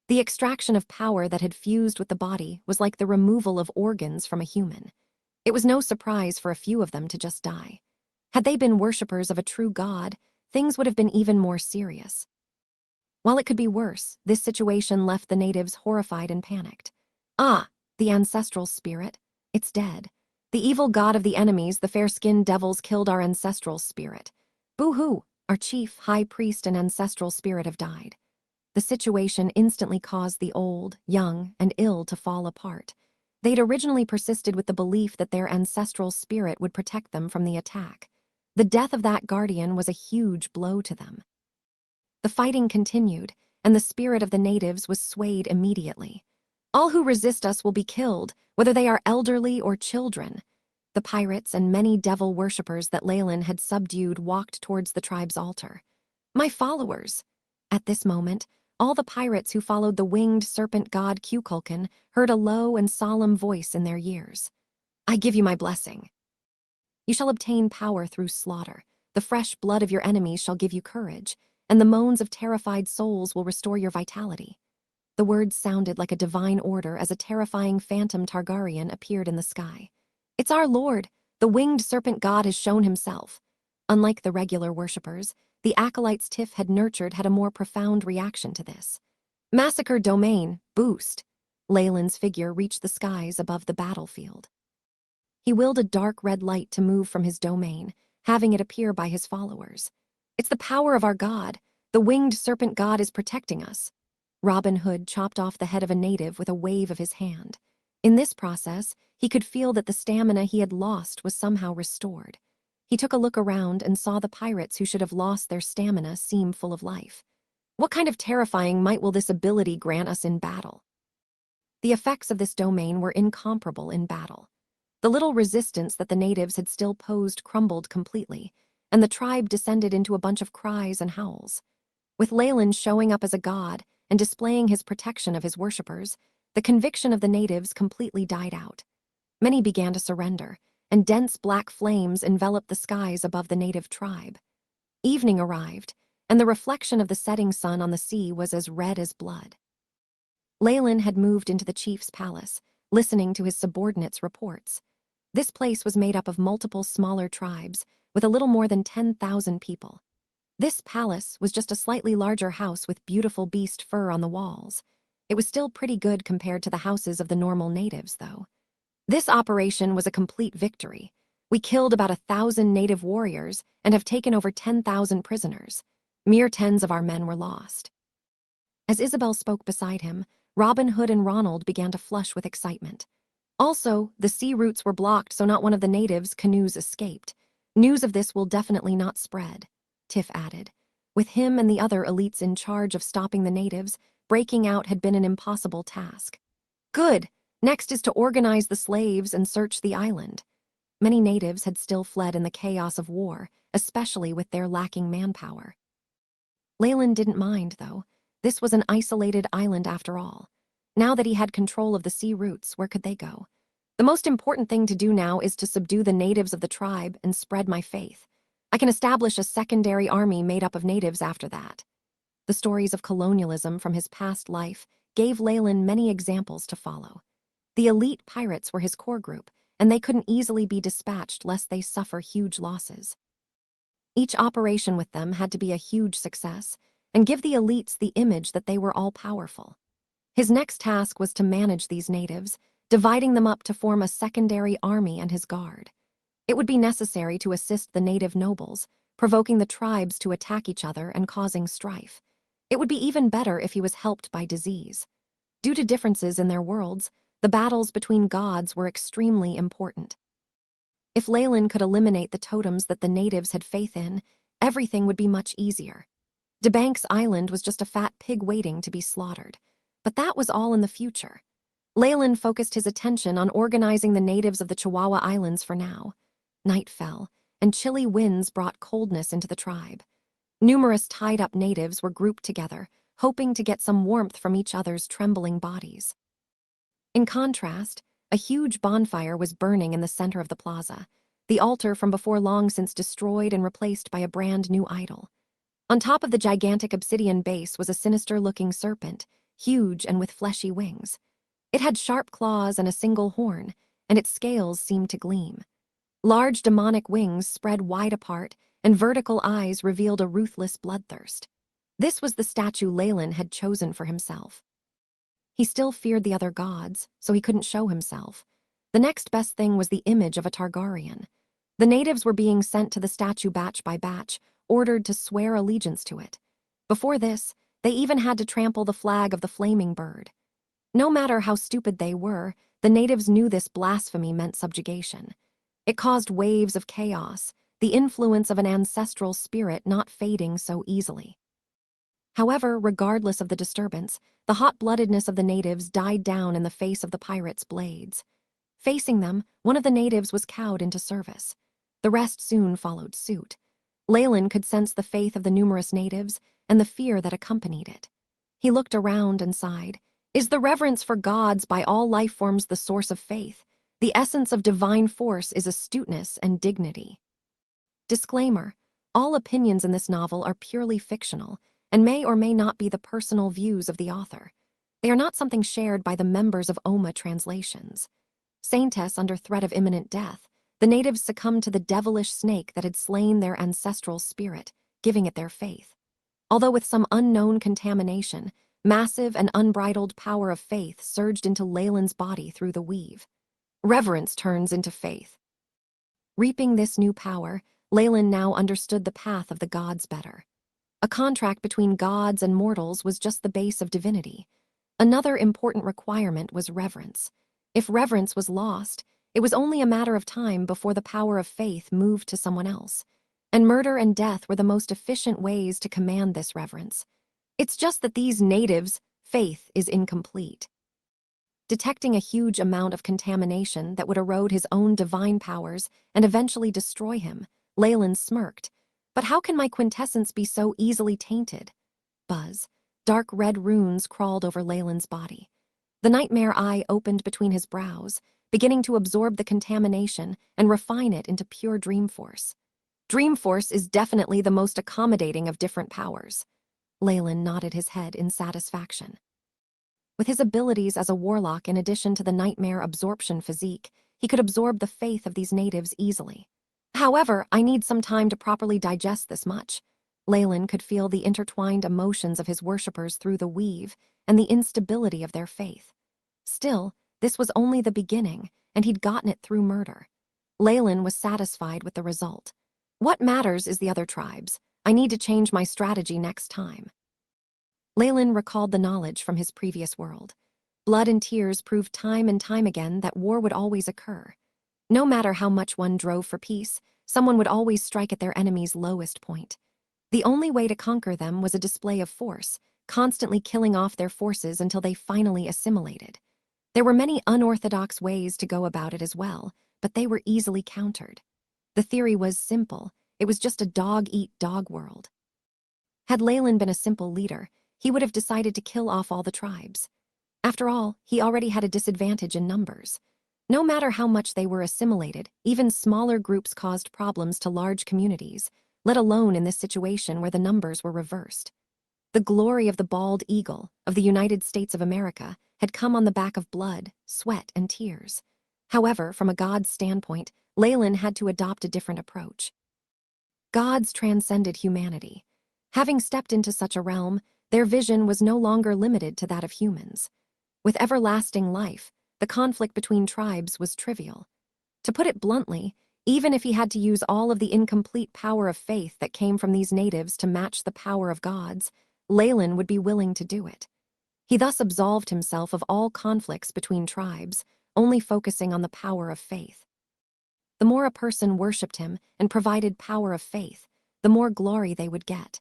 Speaker 1: The extraction of power that had fused with the body was like the removal of organs from a human. It was no surprise for a few of them to just die. Had they been worshippers of a true god, things would have been even more serious. While it could be worse, this situation left the natives horrified and panicked. Ah, the ancestral spirit. It's dead. The evil god of the enemies, the fair-skinned devils, killed our ancestral spirit. Boo-hoo, our chief, high priest, and ancestral spirit have died. The situation instantly caused the old, young, and ill to fall apart. They'd originally persisted with the belief that their ancestral spirit would protect them from the attack. The death of that guardian was a huge blow to them. The fighting continued, and the spirit of the natives was swayed immediately. All who resist us will be killed, whether they are elderly or children. The pirates and many devil worshippers that Leyland had subdued walked towards the tribe's altar. My followers! At this moment, all the pirates who followed the winged serpent god Kukulkan heard a low and solemn voice in their ears. I give you my blessing. You shall obtain power through slaughter. The fresh blood of your enemies shall give you courage, and the moans of terrified souls will restore your vitality. The words sounded like a divine order as a terrifying phantom Targaryen appeared in the sky. It's our lord! The winged serpent god has shown himself. Unlike the regular worshippers, the acolytes Tiff had nurtured had a more profound reaction to this. Massacre domain, boost. Leyland's figure reached the skies above the battlefield. He willed a dark red light to move from his domain, having it appear by his followers. It's the power of our god. The winged serpent god is protecting us. Robin Hood chopped off the head of a native with a wave of his hand. In this process, he could feel that the stamina he had lost was somehow restored. He took a look around and saw the pirates who should have lost their stamina seem full of life. What kind of terrifying might will this ability grant us in battle? The effects of this domain were incomparable in battle. The little resistance that the natives had still posed crumbled completely, and the tribe descended into a bunch of cries and howls. With Leyland showing up as a god and displaying his protection of his worshippers, the conviction of the natives completely died out. Many began to surrender, and dense black flames enveloped the skies above the native tribe. Evening arrived, and the reflection of the setting sun on the sea was as red as blood. Leyland had moved into the chief's palace, listening to his subordinates' reports. This place was made up of multiple smaller tribes, with a little more than 10,000 people. This palace was just a slightly larger house with beautiful beast fur on the walls. It was still pretty good compared to the houses of the normal natives, though. This operation was a complete victory. We killed about 1,000 native warriors and have taken over 10,000 prisoners. Mere tens of our men were lost. As Isabel spoke beside him, Robin Hood and Ronald began to flush with excitement. Also, the sea routes were blocked so not one of the natives' canoes escaped. News of this will definitely not spread, Tiff added. With him and the other elites in charge of stopping the natives, breaking out had been an impossible task. Good! Next is to organize the slaves and search the island. Many natives had still fled in the chaos of war, especially with their lacking manpower. Leyland didn't mind, though. This was an isolated island after all. Now that he had control of the sea routes, where could they go? The most important thing to do now is to subdue the natives of the tribe and spread my faith. I can establish a secondary army made up of natives after that. The stories of colonialism from his past life gave Leyland many examples to follow. The elite pirates were his core group, and they couldn't easily be dispatched lest they suffer huge losses. Each operation with them had to be a huge success and give the elites the image that they were all-powerful. His next task was to manage these natives, dividing them up to form a secondary army and his guard. It would be necessary to assist the native nobles, provoking the tribes to attack each other and causing strife. It would be even better if he was helped by disease. Due to differences in their worlds, the battles between gods were extremely important. If Leyland could eliminate the totems that the natives had faith in, everything would be much easier. DeBank's Island was just a fat pig waiting to be slaughtered. But that was all in the future. Leyland focused his attention on organizing the natives of the Chihuahua Islands for now. Night fell, and chilly winds brought coldness into the tribe. Numerous tied-up natives were grouped together, hoping to get some warmth from each other's trembling bodies. In contrast, a huge bonfire was burning in the center of the plaza, the altar from before long since destroyed and replaced by a brand new idol. On top of the gigantic obsidian base was a sinister-looking serpent, huge and with fleshy wings. It had sharp claws and a single horn, and its scales seemed to gleam. Large demonic wings spread wide apart, and vertical eyes revealed a ruthless bloodthirst. This was the statue Leyland had chosen for himself. He still feared the other gods, so he couldn't show himself. The next best thing was the image of a Targaryen. The natives were being sent to the statue batch by batch, ordered to swear allegiance to it. Before this, They even had to trample the flag of the flaming bird. No matter how stupid they were, the natives knew this blasphemy meant subjugation. It caused waves of chaos, the influence of an ancestral spirit not fading so easily. However, regardless of the disturbance, the hot-bloodedness of the natives died down in the face of the pirates' blades. Facing them, one of the natives was cowed into service. The rest soon followed suit. Leyland could sense the faith of the numerous natives and the fear that accompanied it. He looked around and sighed. Is the reverence for gods by all life forms the source of faith? The essence of divine force is astuteness and dignity. Disclaimer: all opinions in this novel are purely fictional and may or may not be the personal views of the author. They are not something shared by the members of OMA translations. Saintess under threat of imminent death, the natives succumbed to the devilish snake that had slain their ancestral spirit, giving it their faith. Although with some unknown contamination, massive and unbridled power of faith surged into Leyland's body through the weave. Reverence turns into faith. Reaping this new power, Leyland now understood the path of the gods better. A contract between gods and mortals was just the base of divinity. Another important requirement was reverence. If reverence was lost, it was only a matter of time before the power of faith moved to someone else. And murder and death were the most efficient ways to command this reverence. It's just that these natives' faith is incomplete. Detecting a huge amount of contamination that would erode his own divine powers and eventually destroy him, Leyland smirked. But how can my quintessence be so easily tainted? Buzz. Dark red runes crawled over Leyland's body. The nightmare eye opened between his brows, beginning to absorb the contamination and refine it into pure dream force. Dream force is definitely the most accommodating of different powers. Leyland nodded his head in satisfaction. With his abilities as a warlock in addition to the nightmare absorption physique, he could absorb the faith of these natives easily. However, I need some time to properly digest this much. Leyland could feel the intertwined emotions of his worshippers through the weave and the instability of their faith. Still, this was only the beginning, and he'd gotten it through murder. Leyland was satisfied with the result. What matters is the other tribes. I need to change my strategy next time. Leyland recalled the knowledge from his previous world. Blood and tears proved time and time again that war would always occur. No matter how much one drove for peace, someone would always strike at their enemy's lowest point. The only way to conquer them was a display of force, constantly killing off their forces until they finally assimilated. There were many unorthodox ways to go about it as well, but they were easily countered. The theory was simple. It was just a dog-eat-dog world. Had Leyland been a simple leader, he would have decided to kill off all the tribes. After all, he already had a disadvantage in numbers. No matter how much they were assimilated, even smaller groups caused problems to large communities, let alone in this situation where the numbers were reversed. The glory of the bald eagle of the United States of America had come on the back of blood, sweat, and tears. However, from a god's standpoint, Leyland had to adopt a different approach. Gods transcended humanity. Having stepped into such a realm, their vision was no longer limited to that of humans. With everlasting life, the conflict between tribes was trivial. To put it bluntly, even if he had to use all of the incomplete power of faith that came from these natives to match the power of gods, Leyland would be willing to do it. He thus absolved himself of all conflicts between tribes, only focusing on the power of faith. The more a person worshipped him and provided power of faith, the more glory they would get.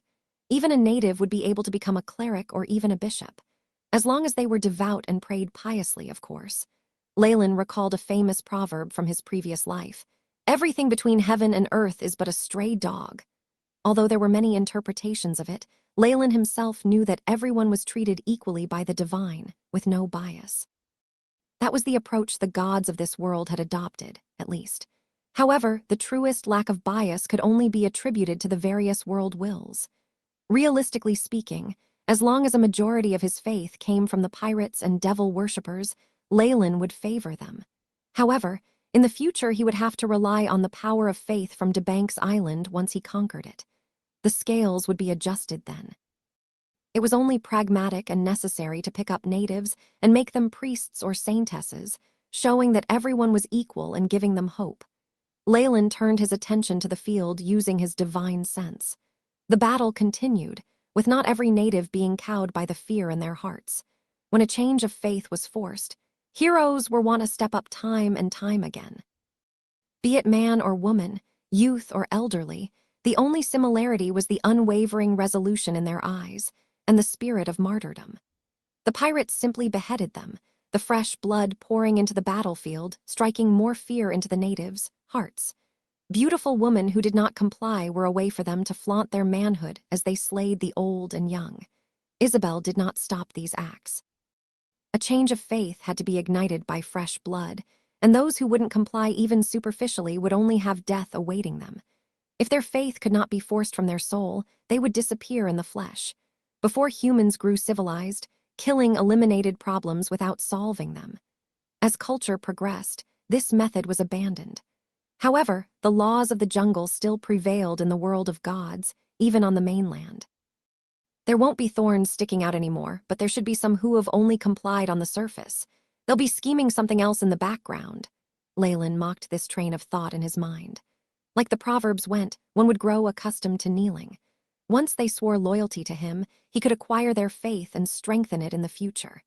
Speaker 1: Even a native would be able to become a cleric or even a bishop, as long as they were devout and prayed piously, of course. Leyland recalled a famous proverb from his previous life: "Everything between heaven and earth is but a stray dog." Although there were many interpretations of it, Leyland himself knew that everyone was treated equally by the divine, with no bias. That was the approach the gods of this world had adopted, at least. However, the truest lack of bias could only be attributed to the various world wills. Realistically speaking, as long as a majority of his faith came from the pirates and devil worshippers, Leyland would favor them. However, in the future he would have to rely on the power of faith from DeBank's Island once he conquered it. The scales would be adjusted then. It was only pragmatic and necessary to pick up natives and make them priests or saintesses, showing that everyone was equal and giving them hope. Leyland turned his attention to the field using his divine sense. The battle continued, with not every native being cowed by the fear in their hearts. When a change of faith was forced, heroes were wont to step up time and time again. Be it man or woman, youth or elderly, the only similarity was the unwavering resolution in their eyes and the spirit of martyrdom. The pirates simply beheaded them, the fresh blood pouring into the battlefield, striking more fear into the natives' hearts. Beautiful women who did not comply were a way for them to flaunt their manhood as they slayed the old and young. Isabel did not stop these acts. A change of faith had to be ignited by fresh blood, and those who wouldn't comply even superficially would only have death awaiting them. If their faith could not be forced from their soul, they would disappear in the flesh. Before humans grew civilized, killing eliminated problems without solving them. As culture progressed, this method was abandoned. However, the laws of the jungle still prevailed in the world of gods, even on the mainland. There won't be thorns sticking out anymore, but there should be some who have only complied on the surface. They'll be scheming something else in the background. Leyland mocked this train of thought in his mind. Like the proverbs went, one would grow accustomed to kneeling. Once they swore loyalty to him, he could acquire their faith and strengthen it in the future.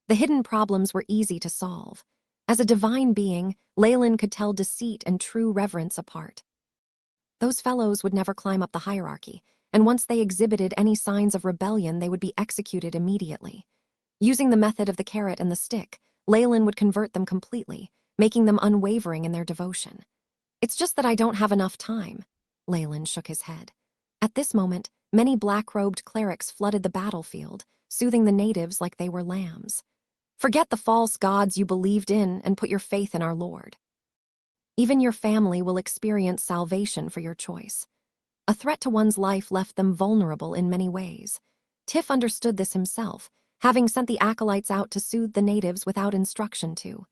Speaker 1: The hidden problems were easy to solve. As a divine being, Leyland could tell deceit and true reverence apart. Those fellows would never climb up the hierarchy, and once they exhibited any signs of rebellion, they would be executed immediately. Using the method of the carrot and the stick, Leyland would convert them completely, making them unwavering in their devotion. It's just that I don't have enough time. Leyland shook his head. At this moment, many black-robed clerics flooded the battlefield, soothing the natives like they were lambs. Forget the false gods you believed in and put your faith in our Lord. Even your family will experience salvation for your choice. A threat to one's life left them vulnerable in many ways. Tiff understood this himself, having sent the acolytes out to soothe the natives without instruction to.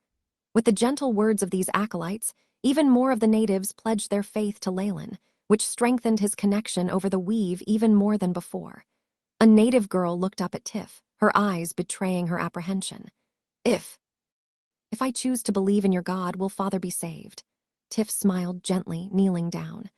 Speaker 1: With the gentle words of these acolytes, even more of the natives pledged their faith to Leyland, which strengthened his connection over the weave even more than before. A native girl looked up at Tiff, her eyes betraying her apprehension. If I choose to believe in your God, will Father be saved? Tiff smiled gently, kneeling down.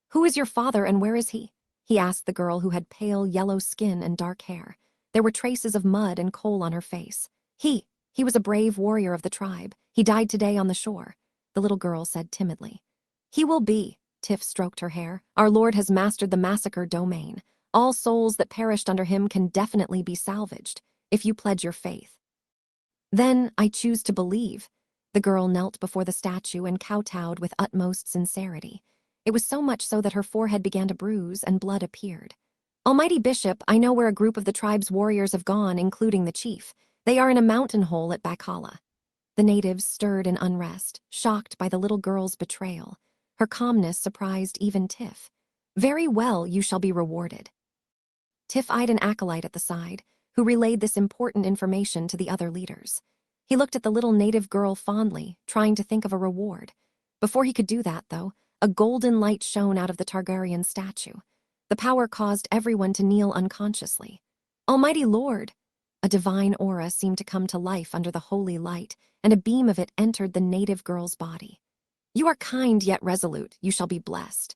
Speaker 1: Who is your father and where is he? He asked the girl who had pale yellow skin and dark hair. There were traces of mud and coal on her face. He was a brave warrior of the tribe. He died today on the shore, the little girl said timidly. He will be, Tiff stroked her hair. Our Lord has mastered the massacre domain. All souls that perished under him can definitely be salvaged, if you pledge your faith. Then I choose to believe. The girl knelt before the statue and kowtowed with utmost sincerity. It was so much so that her forehead began to bruise and blood appeared. Almighty Bishop, I know where a group of the tribe's warriors have gone, including the chief. They are in a mountain hole at Bakala. The natives stirred in unrest, shocked by the little girl's betrayal. Her calmness surprised even Tiff. Very well, you shall be rewarded. Tiff eyed an acolyte at the side, who relayed this important information to the other leaders. He looked at the little native girl fondly, trying to think of a reward. Before he could do that, though, a golden light shone out of the Targaryen statue. The power caused everyone to kneel unconsciously. Almighty Lord! A divine aura seemed to come to life under the holy light, and a beam of it entered the native girl's body. You are kind yet resolute, you shall be blessed.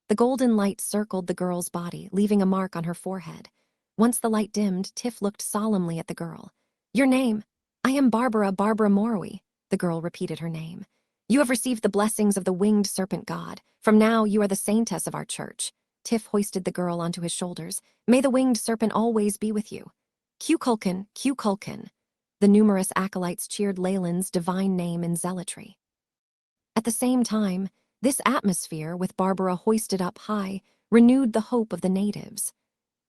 Speaker 1: The golden light circled the girl's body, leaving a mark on her forehead. Once the light dimmed, Tiff looked solemnly at the girl. Your name? I am Barbara Morowi. The girl repeated her name. You have received the blessings of the winged serpent god. From now, you are the saintess of our church. Tiff hoisted the girl onto his shoulders. May the winged serpent always be with you. Cuculcan, Cuculcan. The numerous acolytes cheered Leyland's divine name in zealotry. At the same time, this atmosphere, with Barbara hoisted up high, renewed the hope of the natives.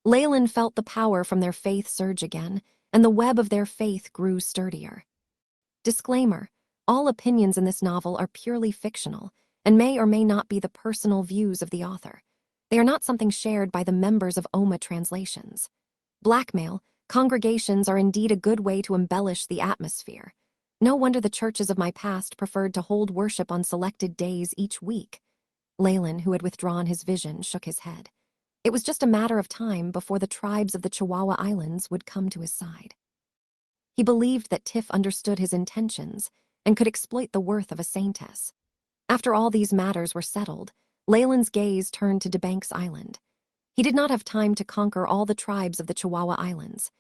Speaker 1: Leyland felt the power from their faith surge again, and the web of their faith grew sturdier. Disclaimer: all opinions in this novel are purely fictional and may or may not be the personal views of the author. They are not something shared by the members of OMA Translations. Blackmail, congregations are indeed a good way to embellish the atmosphere. No wonder the churches of my past preferred to hold worship on selected days each week. Leyland, who had withdrawn his vision, shook his head. It was just a matter of time before the tribes of the Chihuahua Islands would come to his side. He believed that Tiff understood his intentions and could exploit the worth of a saintess. After all these matters were settled, Leyland's gaze turned to DeBank's Island. He did not have time to conquer all the tribes of the Chihuahua Islands.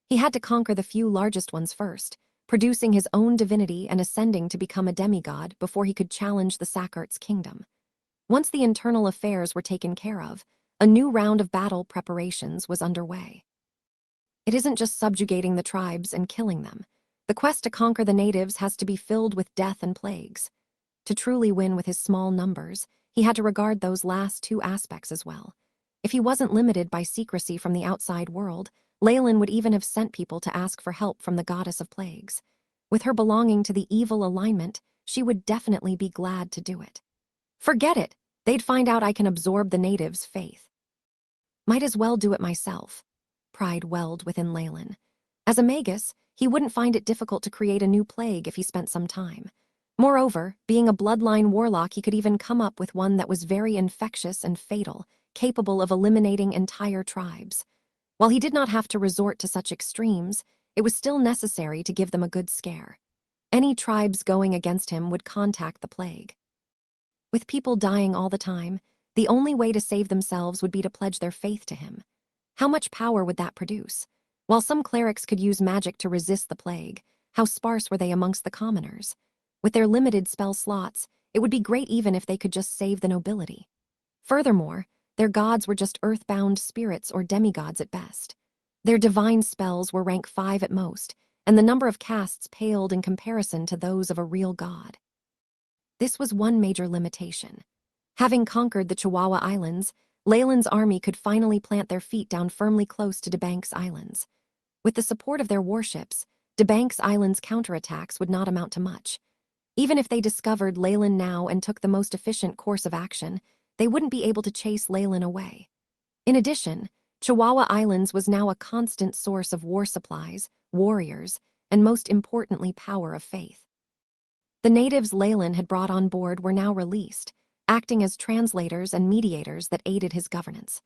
Speaker 1: He had to conquer the few largest ones first, producing his own divinity and ascending to become a demigod before he could challenge the Sakart's kingdom. Once the internal affairs were taken care of, a new round of battle preparations was underway. It isn't just subjugating the tribes and killing them. The quest to conquer the natives has to be filled with death and plagues. To truly win with his small numbers, he had to regard those last two aspects as well. If he wasn't limited by secrecy from the outside world, Leyland would even have sent people to ask for help from the goddess of plagues. With her belonging to the evil alignment, she would definitely be glad to do it. Forget it! They'd find out I can absorb the natives' faith. Might as well do it myself. Pride welled within Leyland. As a Magus, he wouldn't find it difficult to create a new plague if he spent some time. Moreover, being a bloodline warlock, he could even come up with one that was very infectious and fatal, capable of eliminating entire tribes. While he did not have to resort to such extremes, it was still necessary to give them a good scare. Any tribes going against him would contact the plague. With people dying all the time, the only way to save themselves would be to pledge their faith to him. How much power would that produce? While some clerics could use magic to resist the plague, how sparse were they amongst the commoners? With their limited spell slots, it would be great even if they could just save the nobility. Furthermore, their gods were just earthbound spirits or demigods at best. Their divine spells were rank 5 at most, and the number of casts paled in comparison to those of a real god. This was one major limitation. Having conquered the Chihuahua Islands, Leyland's army could finally plant their feet down firmly close to DeBank's Islands. With the support of their warships, DeBank's Islands' counterattacks would not amount to much. Even if they discovered Leyland now and took the most efficient course of action, they wouldn't be able to chase Leyland away. In addition, Chihuahua Islands was now a constant source of war supplies, warriors, and most importantly, power of faith. The natives Leyland had brought on board were now released, acting as translators and mediators that aided his governance.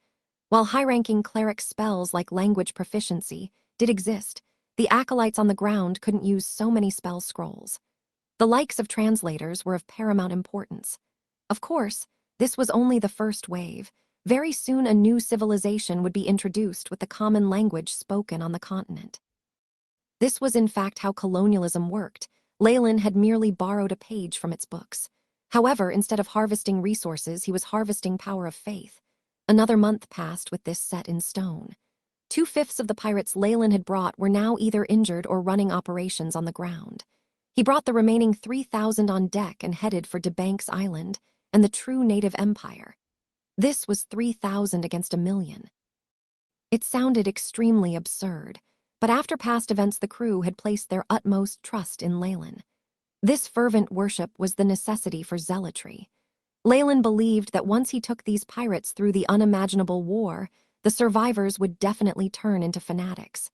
Speaker 1: While high-ranking cleric spells like language proficiency did exist, the acolytes on the ground couldn't use so many spell scrolls. The likes of translators were of paramount importance. Of course, this was only the first wave. Very soon a new civilization would be introduced with the common language spoken on the continent. This was in fact how colonialism worked. Leyland had merely borrowed a page from its books. However, instead of harvesting resources, he was harvesting power of faith. Another month passed with this set in stone. 2/5 of the pirates Leyland had brought were now either injured or running operations on the ground. He brought the remaining 3,000 on deck and headed for DeBank's Island and the true native empire. This was 3,000 against 1,000,000. It sounded extremely absurd, but after past events the crew had placed their utmost trust in Leyland. This fervent worship was the necessity for zealotry. Leyland believed that once he took these pirates through the unimaginable war, the survivors would definitely turn into fanatics.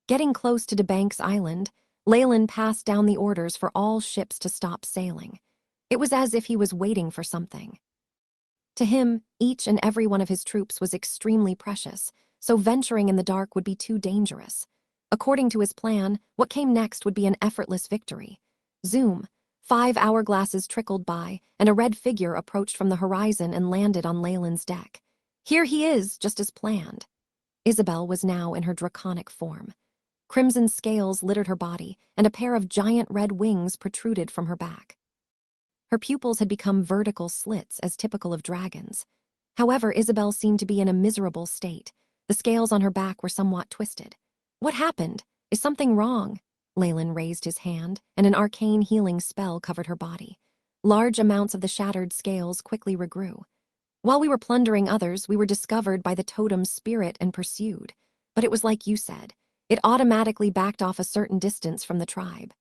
Speaker 1: Getting close to DeBank's Island, Leyland passed down the orders for all ships to stop sailing. It was as if he was waiting for something. To him, each and every one of his troops was extremely precious, so venturing in the dark would be too dangerous. According to his plan, what came next would be an effortless victory. Zoom. 5 hourglasses trickled by, and a red figure approached from the horizon and landed on Leyland's deck. Here he is, just as planned. Isabel was now in her draconic form. Crimson scales littered her body, and a pair of giant red wings protruded from her back. Her pupils had become vertical slits, as typical of dragons. However, Isabel seemed to be in a miserable state. The scales on her back were somewhat twisted. What happened? Is something wrong? Leyland raised his hand, and an arcane healing spell covered her body. Large amounts of the shattered scales quickly regrew. While we were plundering others, we were discovered by the totem's spirit and pursued. But it was like you said. It automatically backed off a certain distance from the tribe.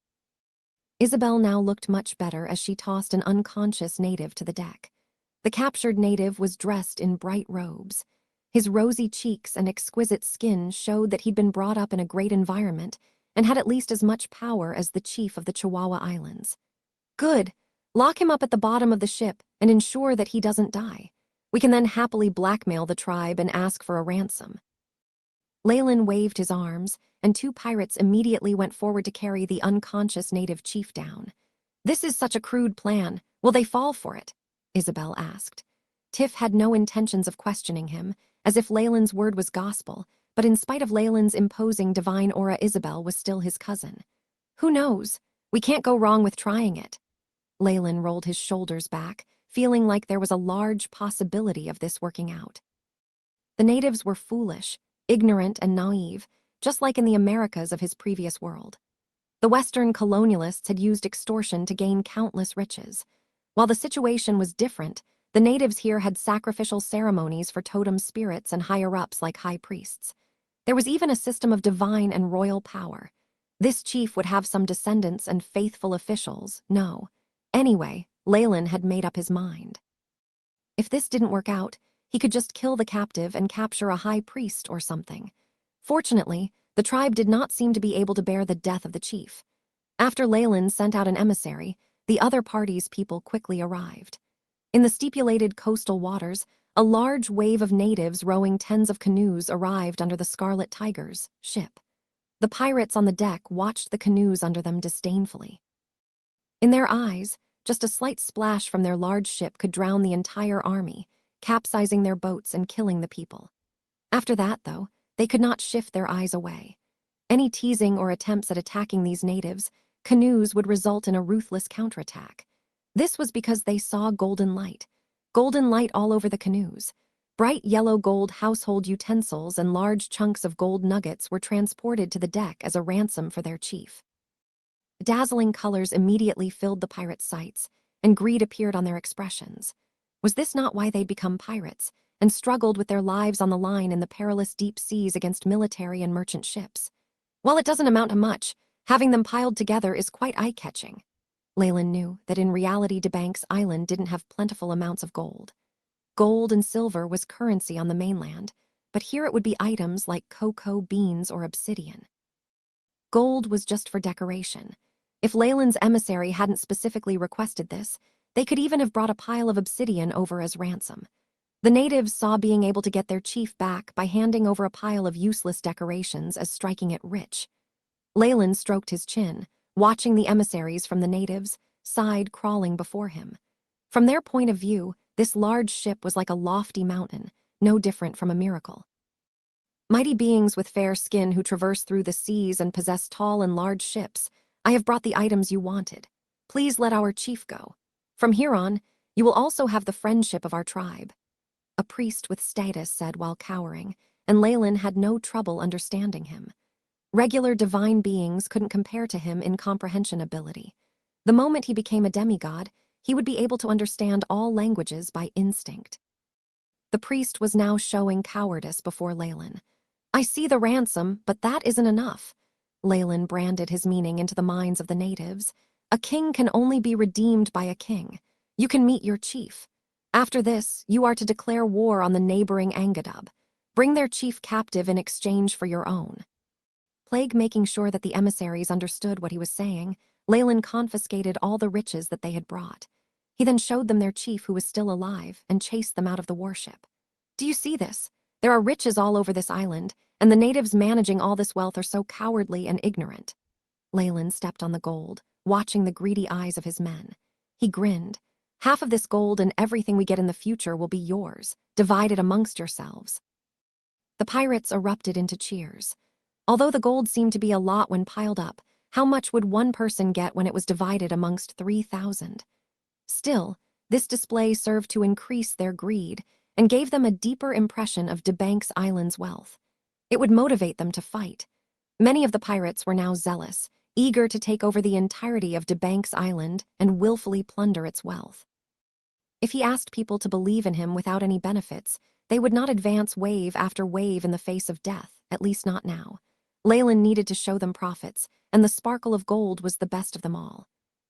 Speaker 1: Isabel now looked much better as she tossed an unconscious native to the deck. The captured native was dressed in bright robes. His rosy cheeks and exquisite skin showed that he'd been brought up in a great environment and had at least as much power as the chief of the Chihuahua Islands. Good. Lock him up at the bottom of the ship and ensure that he doesn't die. We can then happily blackmail the tribe and ask for a ransom. Leyland waved his arms, and 2 pirates immediately went forward to carry the unconscious native chief down. This is such a crude plan. Will they fall for it? Isabel asked. Tiff had no intentions of questioning him, as if Leyland's word was gospel, but in spite of Leyland's imposing divine aura, Isabel was still his cousin. Who knows? We can't go wrong with trying it. Leyland rolled his shoulders back, feeling like there was a large possibility of this working out. The natives were foolish, ignorant, and naive, just like in the Americas of his previous world. The Western colonialists had used extortion to gain countless riches. While the situation was different, the natives here had sacrificial ceremonies for totem spirits and higher-ups like high priests. There was even a system of divine and royal power. This chief would have some descendants and faithful officials, no. Anyway, Leyland had made up his mind. If this didn't work out, he could just kill the captive and capture a high priest or something. Fortunately, the tribe did not seem to be able to bear the death of the chief. After Leyland sent out an emissary, the other party's people quickly arrived. In the stipulated coastal waters, a large wave of natives rowing tens of canoes arrived under the Scarlet Tiger's ship. The pirates on the deck watched the canoes under them disdainfully. In their eyes, just a slight splash from their large ship could drown the entire army, capsizing their boats and killing the people. After that, though, they could not shift their eyes away. Any teasing or attempts at attacking these natives, canoes would result in a ruthless counterattack. This was because they saw golden light all over the canoes. Bright yellow gold household utensils and large chunks of gold nuggets were transported to the deck as a ransom for their chief. Dazzling colors immediately filled the pirates' sights, and greed appeared on their expressions. Was this not why they'd become pirates, and struggled with their lives on the line in the perilous deep seas against military and merchant ships? While it doesn't amount to much, having them piled together is quite eye-catching. Leyland knew that in reality DeBank's island didn't have plentiful amounts of gold. Gold and silver was currency on the mainland, but here it would be items like cocoa beans or obsidian. Gold was just for decoration. If Leyland's emissary hadn't specifically requested this, they could even have brought a pile of obsidian over as ransom. The natives saw being able to get their chief back by handing over a pile of useless decorations as striking it rich. Leyland stroked his chin, watching the emissaries from the natives, side crawling before him. From their point of view, this large ship was like a lofty mountain, no different from a miracle. Mighty beings with fair skin who traverse through the seas and possess tall and large ships, I have brought the items you wanted. Please let our chief go. From here on, you will also have the friendship of our tribe. A priest with status said while cowering, and Leyland had no trouble understanding him. Regular divine beings couldn't compare to him in comprehension ability. The moment he became a demigod, he would be able to understand all languages by instinct. The priest was now showing cowardice before Leyland. I see the ransom, but that isn't enough. Leyland branded his meaning into the minds of the natives. A king can only be redeemed by a king. You can meet your chief. After this, you are to declare war on the neighboring Angadub. Bring their chief captive in exchange for your own. Plague making sure that the emissaries understood what he was saying, Leyland confiscated all the riches that they had brought. He then showed them their chief who was still alive and chased them out of the warship. Do you see this? There are riches all over this island, and the natives managing all this wealth are so cowardly and ignorant. Leyland stepped on the gold, watching the greedy eyes of his men. He grinned. Half of this gold and everything we get in the future will be yours, divided amongst yourselves. The pirates erupted into cheers. Although the gold seemed to be a lot when piled up, how much would one person get when it was divided amongst 3,000? Still, this display served to increase their greed and gave them a deeper impression of DeBank's island's wealth. It would motivate them to fight. Many of the pirates were now zealous, eager to take over the entirety of DeBank's island and willfully plunder its wealth. If he asked people to believe in him without any benefits, they would not advance wave after wave in the face of death, at least not now. Leyland needed to show them profits, and the sparkle of gold was the best of them all.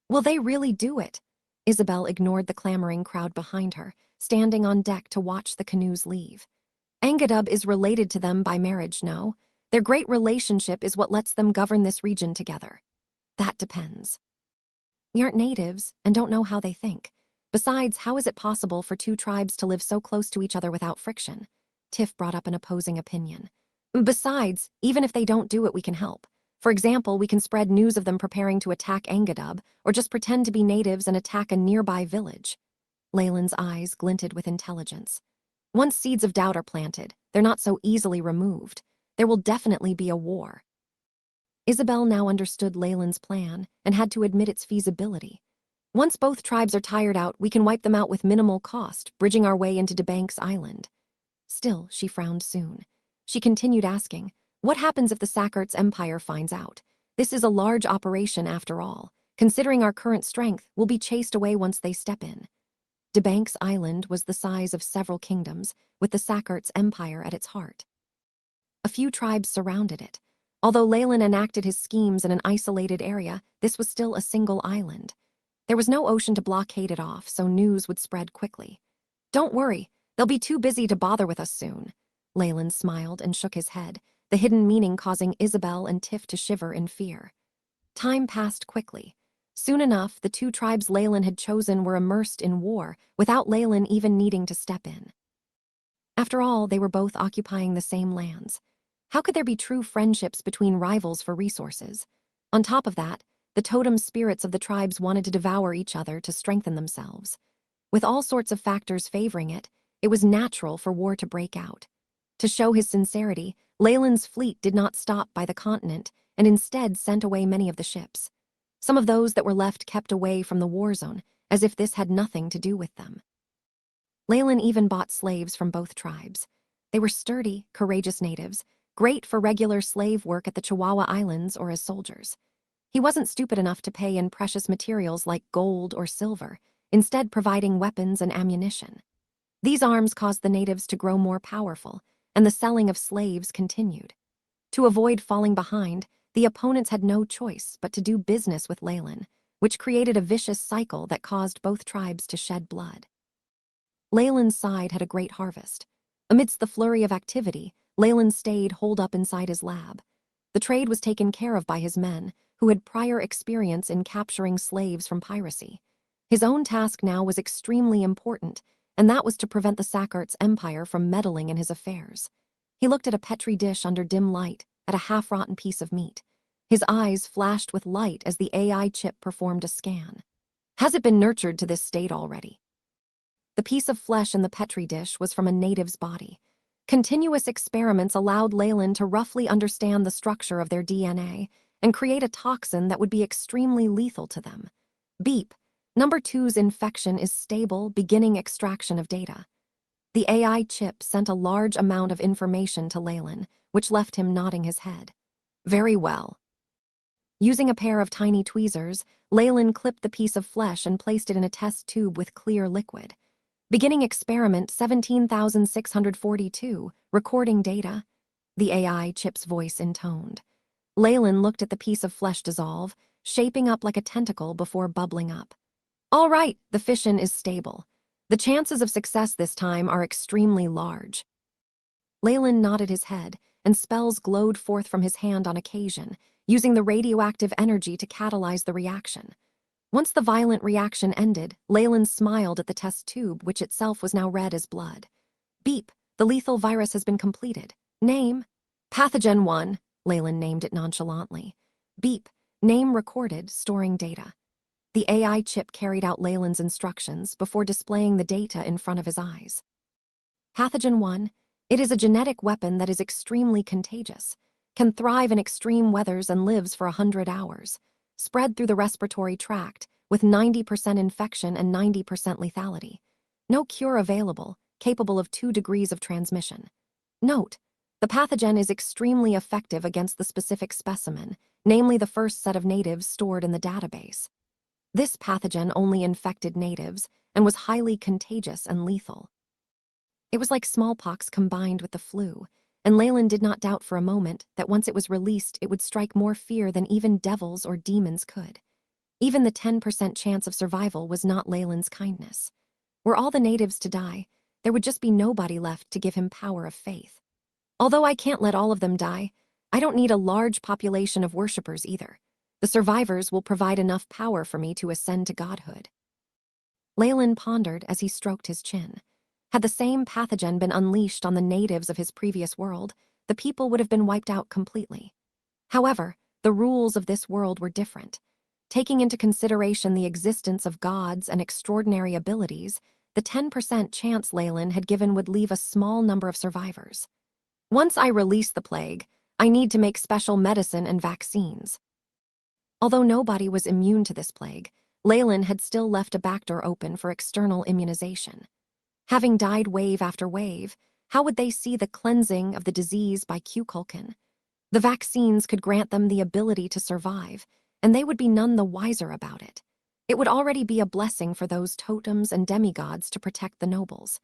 Speaker 1: Will they really do it? Isabel ignored the clamoring crowd behind her, standing on deck to watch the canoes leave. Angadub is related to them by marriage, no? Their great relationship is what lets them govern this region together. That depends. We aren't natives and don't know how they think. Besides, how is it possible for two tribes to live so close to each other without friction? Tiff brought up an opposing opinion. Besides, even if they don't do it, we can help. For example, we can spread news of them preparing to attack Angadub, or just pretend to be natives and attack a nearby village. Leyland's eyes glinted with intelligence. Once seeds of doubt are planted, they're not so easily removed. There will definitely be a war. Isabel now understood Leyland's plan and had to admit its feasibility. Once both tribes are tired out, we can wipe them out with minimal cost, bridging our way into DeBank's Island. Still, she frowned soon. She continued asking, what happens if the Sackert's empire finds out? This is a large operation after all. Considering our current strength, we'll be chased away once they step in. DeBank's Island was the size of several kingdoms, with the Sackert's empire at its heart. A few tribes surrounded it. Although Leyland enacted his schemes in an isolated area, this was still a single island. There was no ocean to blockade it off, so news would spread quickly. Don't worry, they'll be too busy to bother with us soon. Leyland smiled and shook his head, the hidden meaning causing Isabel and Tiff to shiver in fear. Time passed quickly. Soon enough, the two tribes Leyland had chosen were immersed in war, without Leyland even needing to step in. After all, they were both occupying the same lands. How could there be true friendships between rivals for resources? On top of that, the totem spirits of the tribes wanted to devour each other to strengthen themselves. With all sorts of factors favoring it, it was natural for war to break out. To show his sincerity, Leyland's fleet did not stop by the continent and instead sent away many of the ships. Some of those that were left kept away from the war zone, as if this had nothing to do with them. Leyland even bought slaves from both tribes. They were sturdy, courageous natives, great for regular slave work at the Chihuahua Islands or as soldiers. He wasn't stupid enough to pay in precious materials like gold or silver, instead providing weapons and ammunition. These arms caused the natives to grow more powerful, and the selling of slaves continued. To avoid falling behind, the opponents had no choice but to do business with Leyland, which created a vicious cycle that caused both tribes to shed blood. Leyland's side had a great harvest. Amidst the flurry of activity, Leyland stayed holed up inside his lab. The trade was taken care of by his men, who had prior experience in capturing slaves from piracy. His own task now was extremely important, and that was to prevent the Sackert's empire from meddling in his affairs. He looked at a petri dish under dim light, at a half-rotten piece of meat. His eyes flashed with light as the AI chip performed a scan. Has it been nurtured to this state already? The piece of flesh in the petri dish was from a native's body. Continuous experiments allowed Leyland to roughly understand the structure of their DNA and create a toxin that would be extremely lethal to them. Beep. Number 2's infection is stable, beginning extraction of data. The AI chip sent a large amount of information to Leyland, which left him nodding his head. Very well. Using a pair of tiny tweezers, Leyland clipped the piece of flesh and placed it in a test tube with clear liquid. Beginning experiment 17,642, recording data. The AI chip's voice intoned. Leyland looked at the piece of flesh dissolve, shaping up like a tentacle before bubbling up. All right, the fission is stable. The chances of success this time are extremely large. Leyland nodded his head, and spells glowed forth from his hand on occasion, using the radioactive energy to catalyze the reaction. Once the violent reaction ended, Leyland smiled at the test tube, which itself was now red as blood. Beep, the lethal virus has been completed. Name? Pathogen 1, Leyland named it nonchalantly. Beep, name recorded, storing data. The AI chip carried out Leyland's instructions before displaying the data in front of his eyes. Pathogen 1, it is a genetic weapon that is extremely contagious, can thrive in extreme weathers and lives for 100 hours. Spread through the respiratory tract, with 90% infection and 90% lethality. No cure available, capable of 2 degrees of transmission. Note, the pathogen is extremely effective against the specific specimen, namely the first set of natives stored in the database. This pathogen only infected natives and was highly contagious and lethal. It was like smallpox combined with the flu, and Leyland did not doubt for a moment that once it was released it would strike more fear than even devils or demons could. Even the 10% chance of survival was not Leyland's kindness. Were all the natives to die, there would just be nobody left to give him power of faith. Although I can't let all of them die, I don't need a large population of worshippers either. The survivors will provide enough power for me to ascend to godhood. Leyland pondered as he stroked his chin. Had the same pathogen been unleashed on the natives of his previous world, the people would have been wiped out completely. However, the rules of this world were different. Taking into consideration the existence of gods and extraordinary abilities, the 10% chance Leyland had given would leave a small number of survivors. Once I release the plague, I need to make special medicine and vaccines. Although nobody was immune to this plague, Leyland had still left a backdoor open for external immunization. Having died wave after wave, how would they see the cleansing of the disease by Q-Culkin? The vaccines could grant them the ability to survive, and they would be none the wiser about it. It would already be a blessing for those totems and demigods to protect the nobles.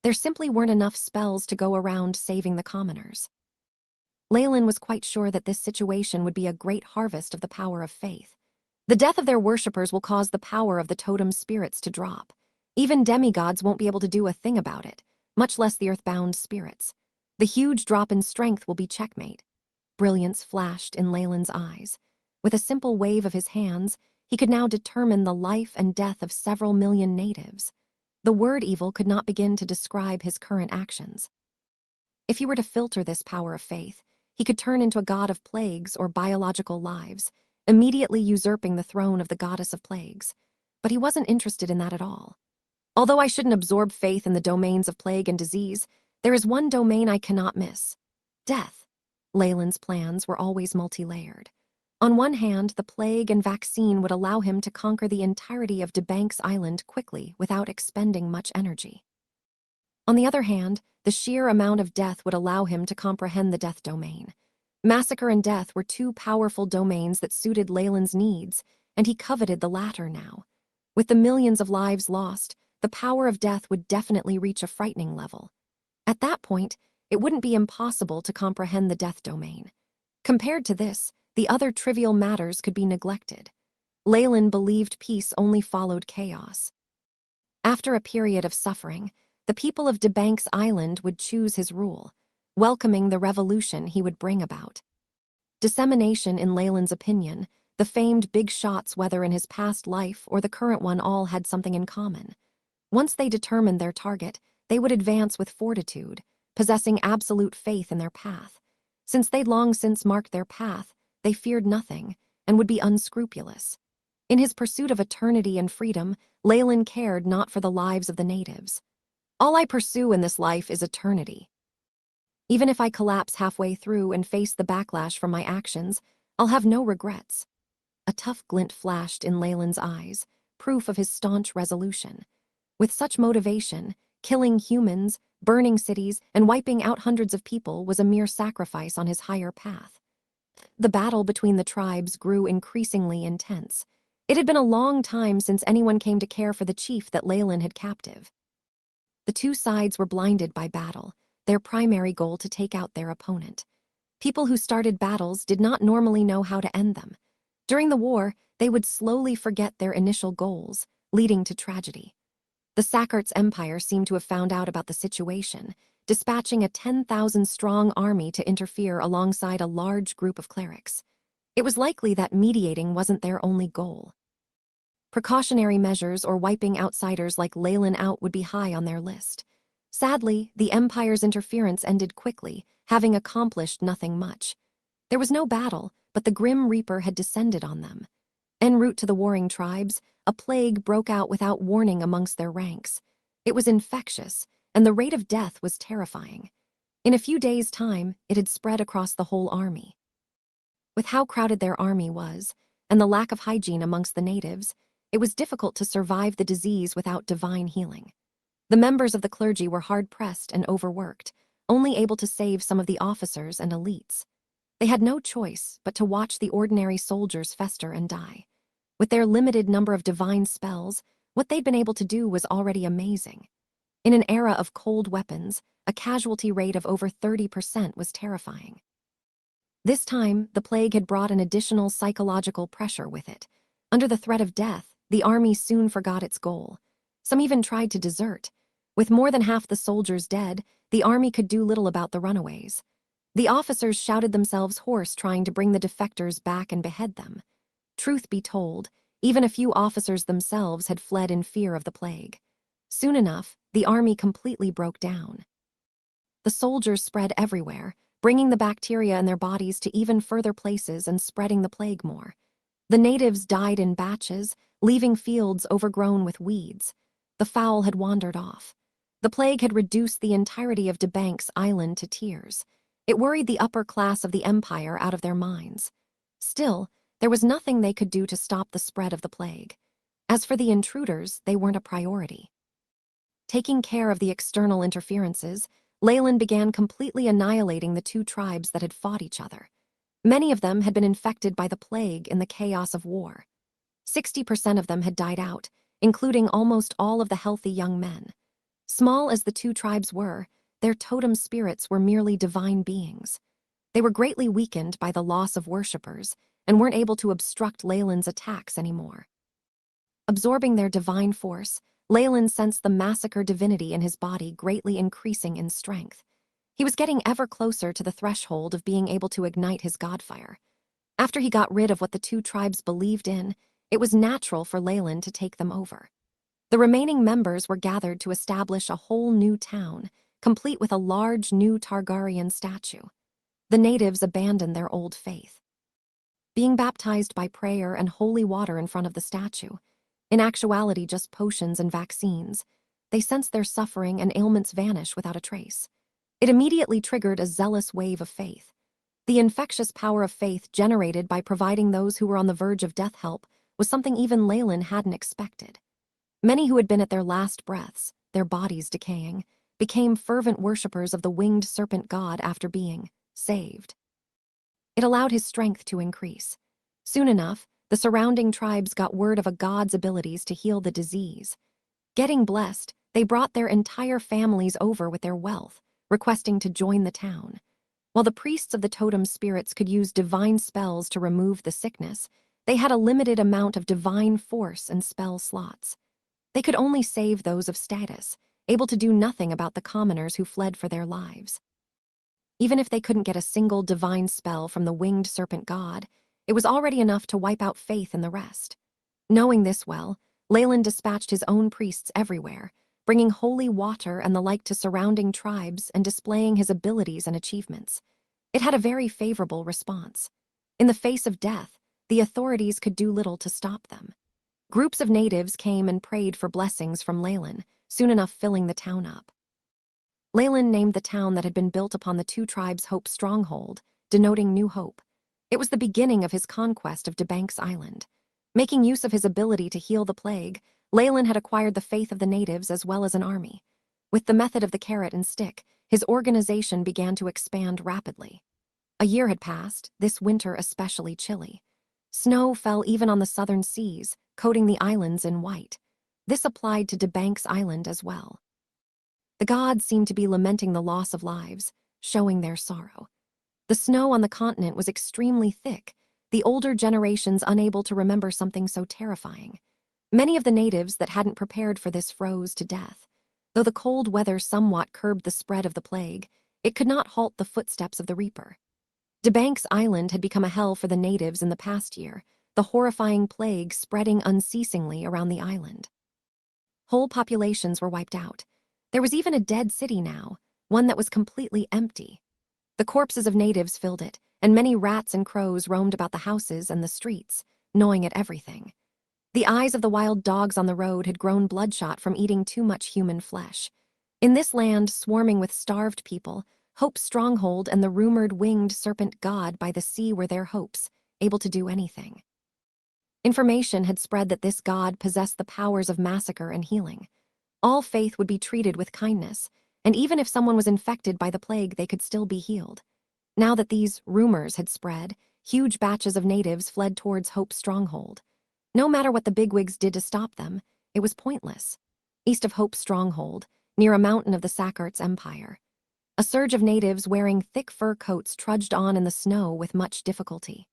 Speaker 1: There simply weren't enough spells to go around saving the commoners. Leyland was quite sure that this situation would be a great harvest of the power of faith. The death of their worshippers will cause the power of the totem spirits to drop. Even demigods won't be able to do a thing about it, much less the earthbound spirits. The huge drop in strength will be checkmate. Brilliance flashed in Leyland's eyes. With a simple wave of his hands, he could now determine the life and death of several million natives. The word evil could not begin to describe his current actions. If he were to filter this power of faith, he could turn into a god of plagues or biological lives, immediately usurping the throne of the goddess of plagues. But he wasn't interested in that at all. Although I shouldn't absorb faith in the domains of plague and disease, there is one domain I cannot miss: death. Leyland's plans were always multi-layered. On one hand, the plague and vaccine would allow him to conquer the entirety of DeBank's Island quickly without expending much energy. On the other hand, the sheer amount of death would allow him to comprehend the death domain. Massacre and death were two powerful domains that suited Leyland's needs, and he coveted the latter now. With the millions of lives lost, the power of death would definitely reach a frightening level. At that point, it wouldn't be impossible to comprehend the death domain. Compared to this, the other trivial matters could be neglected. Leyland believed peace only followed chaos. After a period of suffering, the people of DeBank's Island would choose his rule, welcoming the revolution he would bring about. Dissemination, in Leyland's opinion, the famed big shots, whether in his past life or the current one, all had something in common. Once they determined their target, they would advance with fortitude, possessing absolute faith in their path. Since they'd long since marked their path, they feared nothing and would be unscrupulous. In his pursuit of eternity and freedom, Leyland cared not for the lives of the natives. All I pursue in this life is eternity. Even if I collapse halfway through and face the backlash from my actions, I'll have no regrets. A tough glint flashed in Leyland's eyes, proof of his staunch resolution. With such motivation, killing humans, burning cities, and wiping out hundreds of people was a mere sacrifice on his higher path. The battle between the tribes grew increasingly intense. It had been a long time since anyone came to care for the chief that Leyland had captive. The two sides were blinded by battle, their primary goal to take out their opponent. People who started battles did not normally know how to end them. During the war, they would slowly forget their initial goals, leading to tragedy. The Sakart's empire seemed to have found out about the situation, dispatching a 10,000-strong army to interfere alongside a large group of clerics. It was likely that mediating wasn't their only goal. Precautionary measures or wiping outsiders like Leyland out would be high on their list. Sadly, the Empire's interference ended quickly, having accomplished nothing much. There was no battle, but the Grim Reaper had descended on them. En route to the warring tribes, a plague broke out without warning amongst their ranks. It was infectious, and the rate of death was terrifying. In a few days' time, it had spread across the whole army. With how crowded their army was, and the lack of hygiene amongst the natives, it was difficult to survive the disease without divine healing. The members of the clergy were hard-pressed and overworked, only able to save some of the officers and elites. They had no choice but to watch the ordinary soldiers fester and die. With their limited number of divine spells, what they'd been able to do was already amazing. In an era of cold weapons, a casualty rate of over 30% was terrifying. This time, the plague had brought an additional psychological pressure with it. Under the threat of death, the army soon forgot its goal. Some even tried to desert. With more than half the soldiers dead, the army could do little about the runaways. The officers shouted themselves hoarse trying to bring the defectors back and behead them. Truth be told, even a few officers themselves had fled in fear of the plague. Soon enough, the army completely broke down. The soldiers spread everywhere, bringing the bacteria in their bodies to even further places and spreading the plague more. The natives died in batches, leaving fields overgrown with weeds. The fowl had wandered off. The plague had reduced the entirety of DeBank's island to tears. It worried the upper class of the empire out of their minds. Still, there was nothing they could do to stop the spread of the plague. As for the intruders, they weren't a priority. Taking care of the external interferences, Leyland began completely annihilating the two tribes that had fought each other. Many of them had been infected by the plague in the chaos of war. 60% of them had died out, including almost all of the healthy young men. Small as the two tribes were, their totem spirits were merely divine beings. They were greatly weakened by the loss of worshippers and weren't able to obstruct Leyland's attacks anymore. Absorbing their divine force, Leyland sensed the massacre divinity in his body greatly increasing in strength. He was getting ever closer to the threshold of being able to ignite his godfire. After he got rid of what the two tribes believed in, it was natural for Leyland to take them over. The remaining members were gathered to establish a whole new town, complete with a large new Targaryen statue. The natives abandoned their old faith. Being baptized by prayer and holy water in front of the statue, in actuality just potions and vaccines, they sensed their suffering and ailments vanish without a trace. It immediately triggered a zealous wave of faith. The infectious power of faith generated by providing those who were on the verge of death help was something even Leyland hadn't expected. Many who had been at their last breaths, their bodies decaying, became fervent worshippers of the winged serpent god after being saved. It allowed his strength to increase. Soon enough, the surrounding tribes got word of a god's abilities to heal the disease. Getting blessed, they brought their entire families over with their wealth, requesting to join the town. While the priests of the totem spirits could use divine spells to remove the sickness, they had a limited amount of divine force and spell slots. They could only save those of status, able to do nothing about the commoners who fled for their lives. Even if they couldn't get a single divine spell from the winged serpent god, it was already enough to wipe out faith in the rest. Knowing this well, Leyland dispatched his own priests everywhere, bringing holy water and the like to surrounding tribes and displaying his abilities and achievements. It had a very favorable response. In the face of death, the authorities could do little to stop them. Groups of natives came and prayed for blessings from Leyland, soon enough filling the town up. Leyland named the town that had been built upon the two tribes' Hope Stronghold, denoting new hope. It was the beginning of his conquest of DeBank's Island. Making use of his ability to heal the plague, Leyland had acquired the faith of the natives as well as an army. With the method of the carrot and stick, his organization began to expand rapidly. A year had passed, this winter especially chilly. Snow fell even on the southern seas, coating the islands in white. This applied to DeBank's Island as well. The gods seemed to be lamenting the loss of lives, showing their sorrow. The snow on the continent was extremely thick, the older generations unable to remember something so terrifying. Many of the natives that hadn't prepared for this froze to death. Though the cold weather somewhat curbed the spread of the plague, it could not halt the footsteps of the Reaper. DeBank's Island had become a hell for the natives in the past year, the horrifying plague spreading unceasingly around the island. Whole populations were wiped out. There was even a dead city now, one that was completely empty. The corpses of natives filled it, and many rats and crows roamed about the houses and the streets, gnawing at everything. The eyes of the wild dogs on the road had grown bloodshot from eating too much human flesh. In this land swarming with starved people, Hope's stronghold and the rumored winged serpent god by the sea were their hopes, able to do anything. Information had spread that this god possessed the powers of massacre and healing. All faith would be treated with kindness, and even if someone was infected by the plague, they could still be healed. Now that these rumors had spread, huge batches of natives fled towards Hope's stronghold. No matter what the bigwigs did to stop them, it was pointless. East of Hope's stronghold, near a mountain of the Sakart's empire, a surge of natives wearing thick fur coats trudged on in the snow with much difficulty.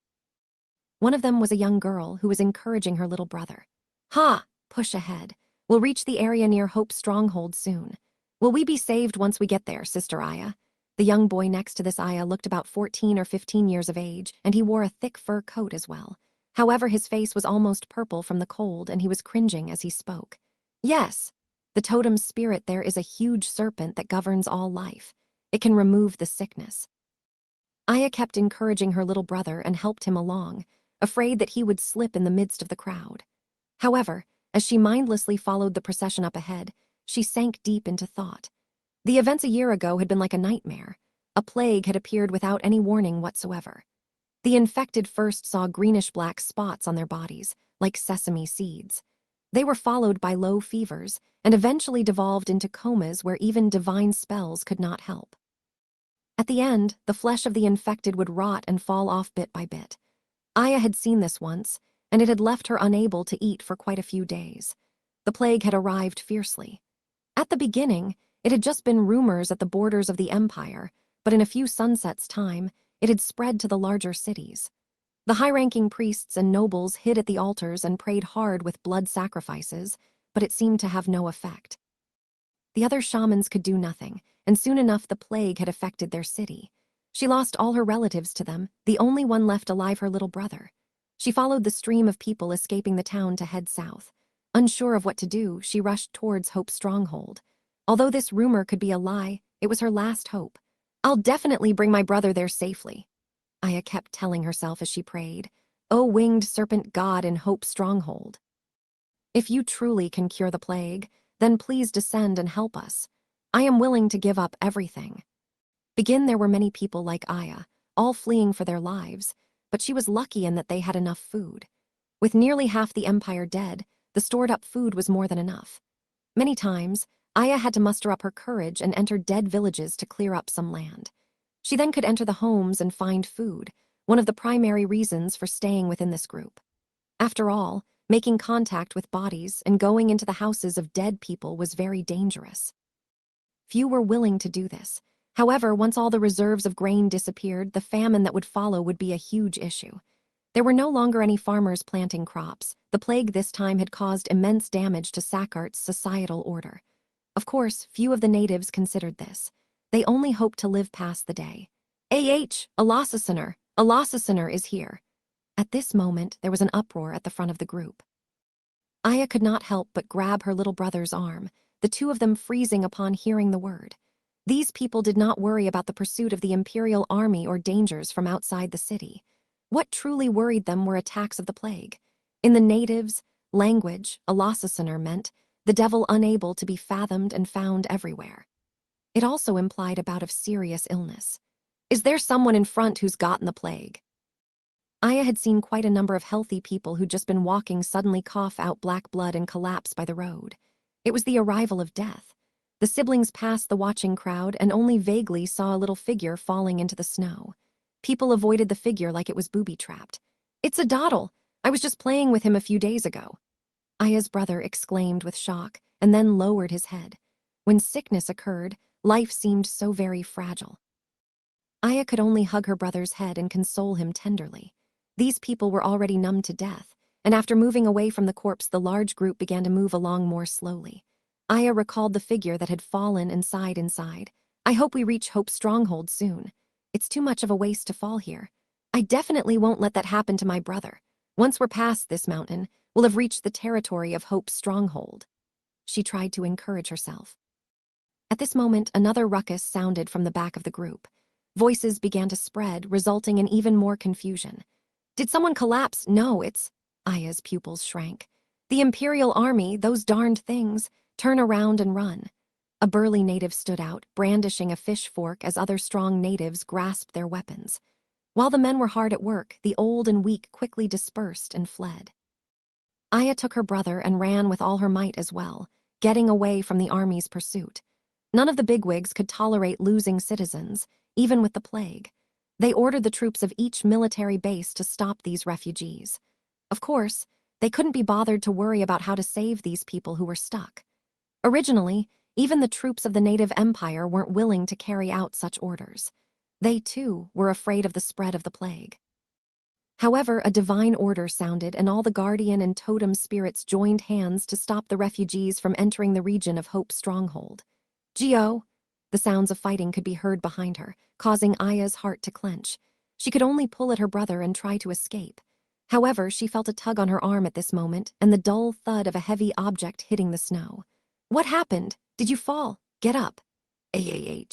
Speaker 1: One of them was a young girl who was encouraging her little brother. "Ha! Push ahead. We'll reach the area near Hope's stronghold soon. Will we be saved once we get there, Sister Aya?" The young boy next to this Aya looked about 14 or 15 years of age, and he wore a thick fur coat as well. However, his face was almost purple from the cold, and he was cringing as he spoke. "Yes. The totem spirit there is a huge serpent that governs all life. It can remove the sickness." Aya kept encouraging her little brother and helped him along, afraid that he would slip in the midst of the crowd. However, As she mindlessly followed the procession up ahead, she sank deep into thought. The events a year ago had been like a nightmare. A plague had appeared without any warning whatsoever. The infected first saw greenish-black spots on their bodies, like sesame seeds. They were followed by low fevers and eventually devolved into comas where even divine spells could not help. At the end, the flesh of the infected would rot and fall off bit by bit. Aya had seen this once, and it had left her unable to eat for quite a few days. The plague had arrived fiercely. At the beginning, it had just been rumors at the borders of the empire, but in a few sunsets' time, it had spread to the larger cities. The high-ranking priests and nobles hid at the altars and prayed hard with blood sacrifices, but it seemed to have no effect. The other shamans could do nothing, and soon enough the plague had affected their city. She lost all her relatives to them, the only one left alive her little brother. She followed the stream of people escaping the town to head south. Unsure of what to do, she rushed towards Hope's stronghold. Although this rumor could be a lie, it was her last hope. "I'll definitely bring my brother there safely," Aya kept telling herself as she prayed. "O winged serpent god in Hope's stronghold, if you truly can cure the plague, then please descend and help us. I am willing to give up everything." There were many people like Aya, all fleeing for their lives, but she was lucky in that they had enough food. With nearly half the empire dead, the stored-up food was more than enough. Many times, Aya had to muster up her courage and enter dead villages to clear up some land. She then could enter the homes and find food, one of the primary reasons for staying within this group. After all, making contact with bodies and going into the houses of dead people was very dangerous. Few were willing to do this. However, once all the reserves of grain disappeared, the famine that would follow would be a huge issue. There were no longer any farmers planting crops. The plague this time had caused immense damage to Sakart's societal order. Of course, few of the natives considered this. They only hoped to live past the day. Alasasaner is here." At this moment, there was an uproar at the front of the group. Aya could not help but grab her little brother's arm, the two of them freezing upon hearing the word. These people did not worry about the pursuit of the Imperial army or dangers from outside the city. What truly worried them were attacks of the plague. In the natives' language, Alasasaner meant the devil unable to be fathomed and found everywhere. It also implied a bout of serious illness. "Is there someone in front who's gotten the plague?" Aya had seen quite a number of healthy people who'd just been walking suddenly cough out black blood and collapse by the road. It was the arrival of death. The siblings passed the watching crowd and only vaguely saw a little figure falling into the snow. People avoided the figure like it was booby-trapped. "It's a doddle. I was just playing with him a few days ago," Aya's brother exclaimed with shock, and then lowered his head. When sickness occurred, life seemed so very fragile. Aya could only hug her brother's head and console him tenderly. These people were already numb to death, and after moving away from the corpse, the large group began to move along more slowly. Aya recalled the figure that had fallen and sighed inside. "I hope we reach Hope's stronghold soon. It's too much of a waste to fall here. I definitely won't let that happen to my brother. Once we're past this mountain, we'll have reached the territory of Hope's stronghold." She tried to encourage herself. At this moment, another ruckus sounded from the back of the group. Voices began to spread, resulting in even more confusion. "Did someone collapse?" "No, it's..." Aya's pupils shrank. "The Imperial Army, those darned things. Turn around and run." A burly native stood out, brandishing a fish fork as other strong natives grasped their weapons. While the men were hard at work, the old and weak quickly dispersed and fled. Aya took her brother and ran with all her might as well, getting away from the army's pursuit. None of the bigwigs could tolerate losing citizens, even with the plague. They ordered the troops of each military base to stop these refugees. Of course, they couldn't be bothered to worry about how to save these people who were stuck. Originally, even the troops of the native empire weren't willing to carry out such orders. They, too, were afraid of the spread of the plague. However, a divine order sounded, and all the guardian and totem spirits joined hands to stop the refugees from entering the region of Hope's stronghold. "Geo!" The sounds of fighting could be heard behind her, causing Aya's heart to clench. She could only pull at her brother and try to escape. However, she felt a tug on her arm at this moment and the dull thud of a heavy object hitting the snow. "What happened? Did you fall? Get up." "Ah."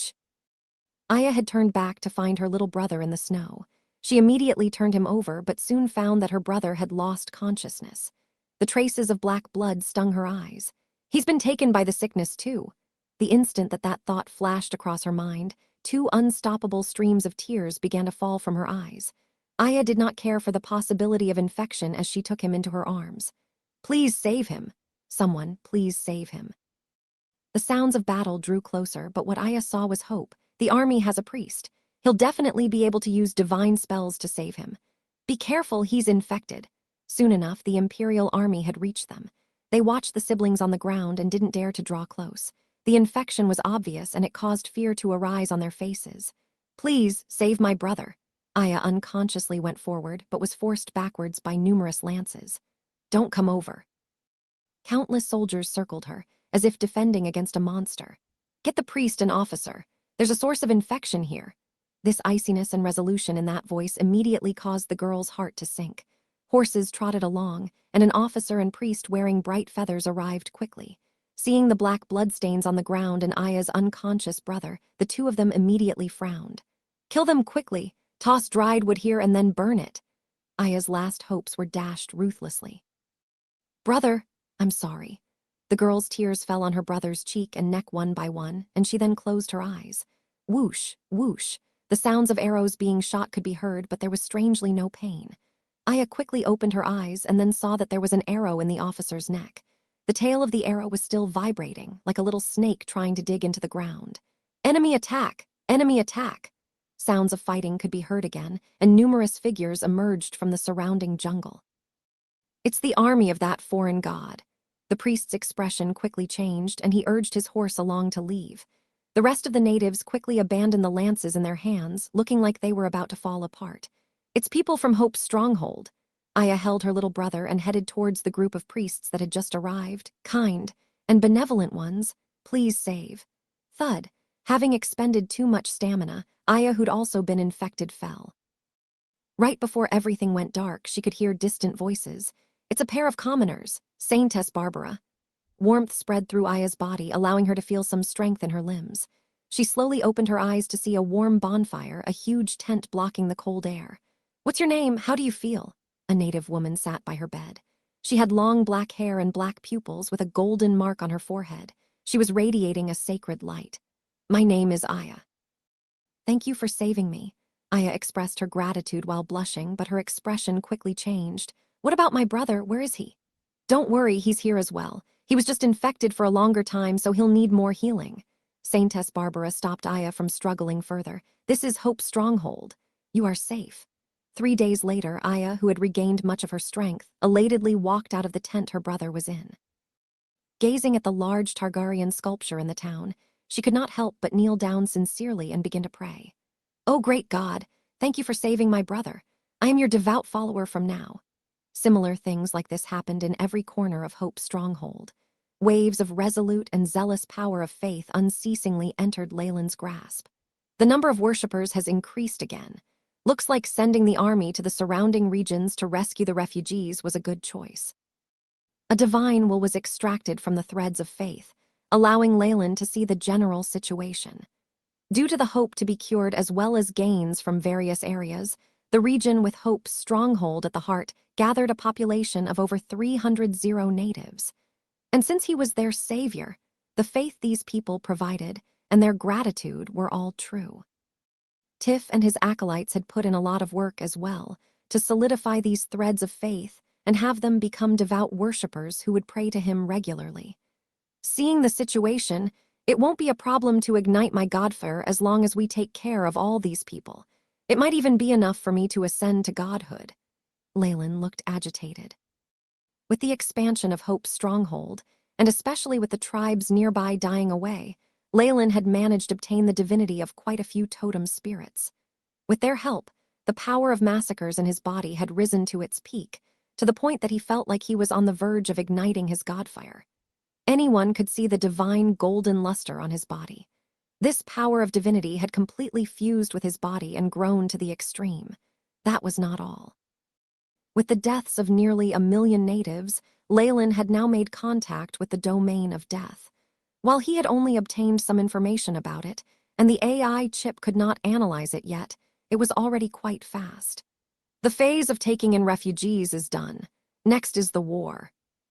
Speaker 1: Aya had turned back to find her little brother in the snow. She immediately turned him over, but soon found that her brother had lost consciousness. The traces of black blood stung her eyes. He's been taken by the sickness too. The instant that thought flashed across her mind, two unstoppable streams of tears began to fall from her eyes. Aya did not care for the possibility of infection as she took him into her arms. Please save him. Someone, please save him. The sounds of battle drew closer, but what Aya saw was hope. The army has a priest. He'll definitely be able to use divine spells to save him. Be careful, he's infected. Soon enough, the Imperial army had reached them. They watched the siblings on the ground and didn't dare to draw close. The infection was obvious and it caused fear to arise on their faces. Please, save my brother. Aya unconsciously went forward, but was forced backwards by numerous lances. Don't come over. Countless soldiers circled her, as if defending against a monster. Get the priest and officer. There's a source of infection here. This iciness and resolution in that voice immediately caused the girl's heart to sink. Horses trotted along, and an officer and priest wearing bright feathers arrived quickly. Seeing the black bloodstains on the ground and Aya's unconscious brother, the two of them immediately frowned. Kill them quickly. Toss dried wood here and then burn it. Aya's last hopes were dashed ruthlessly. Brother, I'm sorry. The girl's tears fell on her brother's cheek and neck one by one, and she then closed her eyes. Whoosh, whoosh. The sounds of arrows being shot could be heard, but there was strangely no pain. Aya quickly opened her eyes and then saw that there was an arrow in the officer's neck. The tail of the arrow was still vibrating, like a little snake trying to dig into the ground. Enemy attack! Enemy attack! Sounds of fighting could be heard again, and numerous figures emerged from the surrounding jungle. It's the army of that foreign god. The priest's expression quickly changed, and he urged his horse along to leave. The rest of the natives quickly abandoned the lances in their hands, looking like they were about to fall apart. It's people from Hope's stronghold. Aya held her little brother and headed towards the group of priests that had just arrived, kind and benevolent ones. Please save. Thud. Having expended too much stamina, Aya, who'd also been infected, fell. Right before everything went dark, she could hear distant voices. It's a pair of commoners, Saintess Barbara. Warmth spread through Aya's body, allowing her to feel some strength in her limbs. She slowly opened her eyes to see a warm bonfire, a huge tent blocking the cold air. What's your name? How do you feel? A native woman sat by her bed. She had long black hair and black pupils with a golden mark on her forehead. She was radiating a sacred light. My name is Aya. Thank you for saving me. Aya expressed her gratitude while blushing, but her expression quickly changed. What about my brother? Where is he? Don't worry, he's here as well. He was just infected for a longer time, so he'll need more healing. Saintess Barbara stopped Aya from struggling further. This is Hope's stronghold. You are safe. 3 days later, Aya, who had regained much of her strength, elatedly walked out of the tent her brother was in. Gazing at the large Targaryen sculpture in the town, she could not help but kneel down sincerely and begin to pray. Oh, great God, thank you for saving my brother. I am your devout follower from now. Similar things like this happened in every corner of Hope's stronghold. Waves of resolute and zealous power of faith unceasingly entered Leyland's grasp. The number of worshippers has increased again. Looks like sending the army to the surrounding regions to rescue the refugees was a good choice. A divine will was extracted from the threads of faith, allowing Leyland to see the general situation. Due to the hope to be cured as well as gains from various areas, the region with Hope's stronghold at the heart gathered a population of over 300 natives. And since he was their savior, the faith these people provided and their gratitude were all true. Tiff and his acolytes had put in a lot of work as well to solidify these threads of faith and have them become devout worshippers who would pray to him regularly. Seeing the situation, it won't be a problem to ignite my godfire as long as we take care of all these people. It might even be enough for me to ascend to godhood. Leyland looked agitated. With the expansion of Hope's stronghold, and especially with the tribes nearby dying away, Leyland had managed to obtain the divinity of quite a few totem spirits. With their help, the power of massacres in his body had risen to its peak, to the point that he felt like he was on the verge of igniting his godfire. Anyone could see the divine golden luster on his body. This power of divinity had completely fused with his body and grown to the extreme. That was not all. With the deaths of nearly 1 million natives, Leyland had now made contact with the domain of death. While he had only obtained some information about it, and the AI chip could not analyze it yet, it was already quite fast. The phase of taking in refugees is done. Next is the war.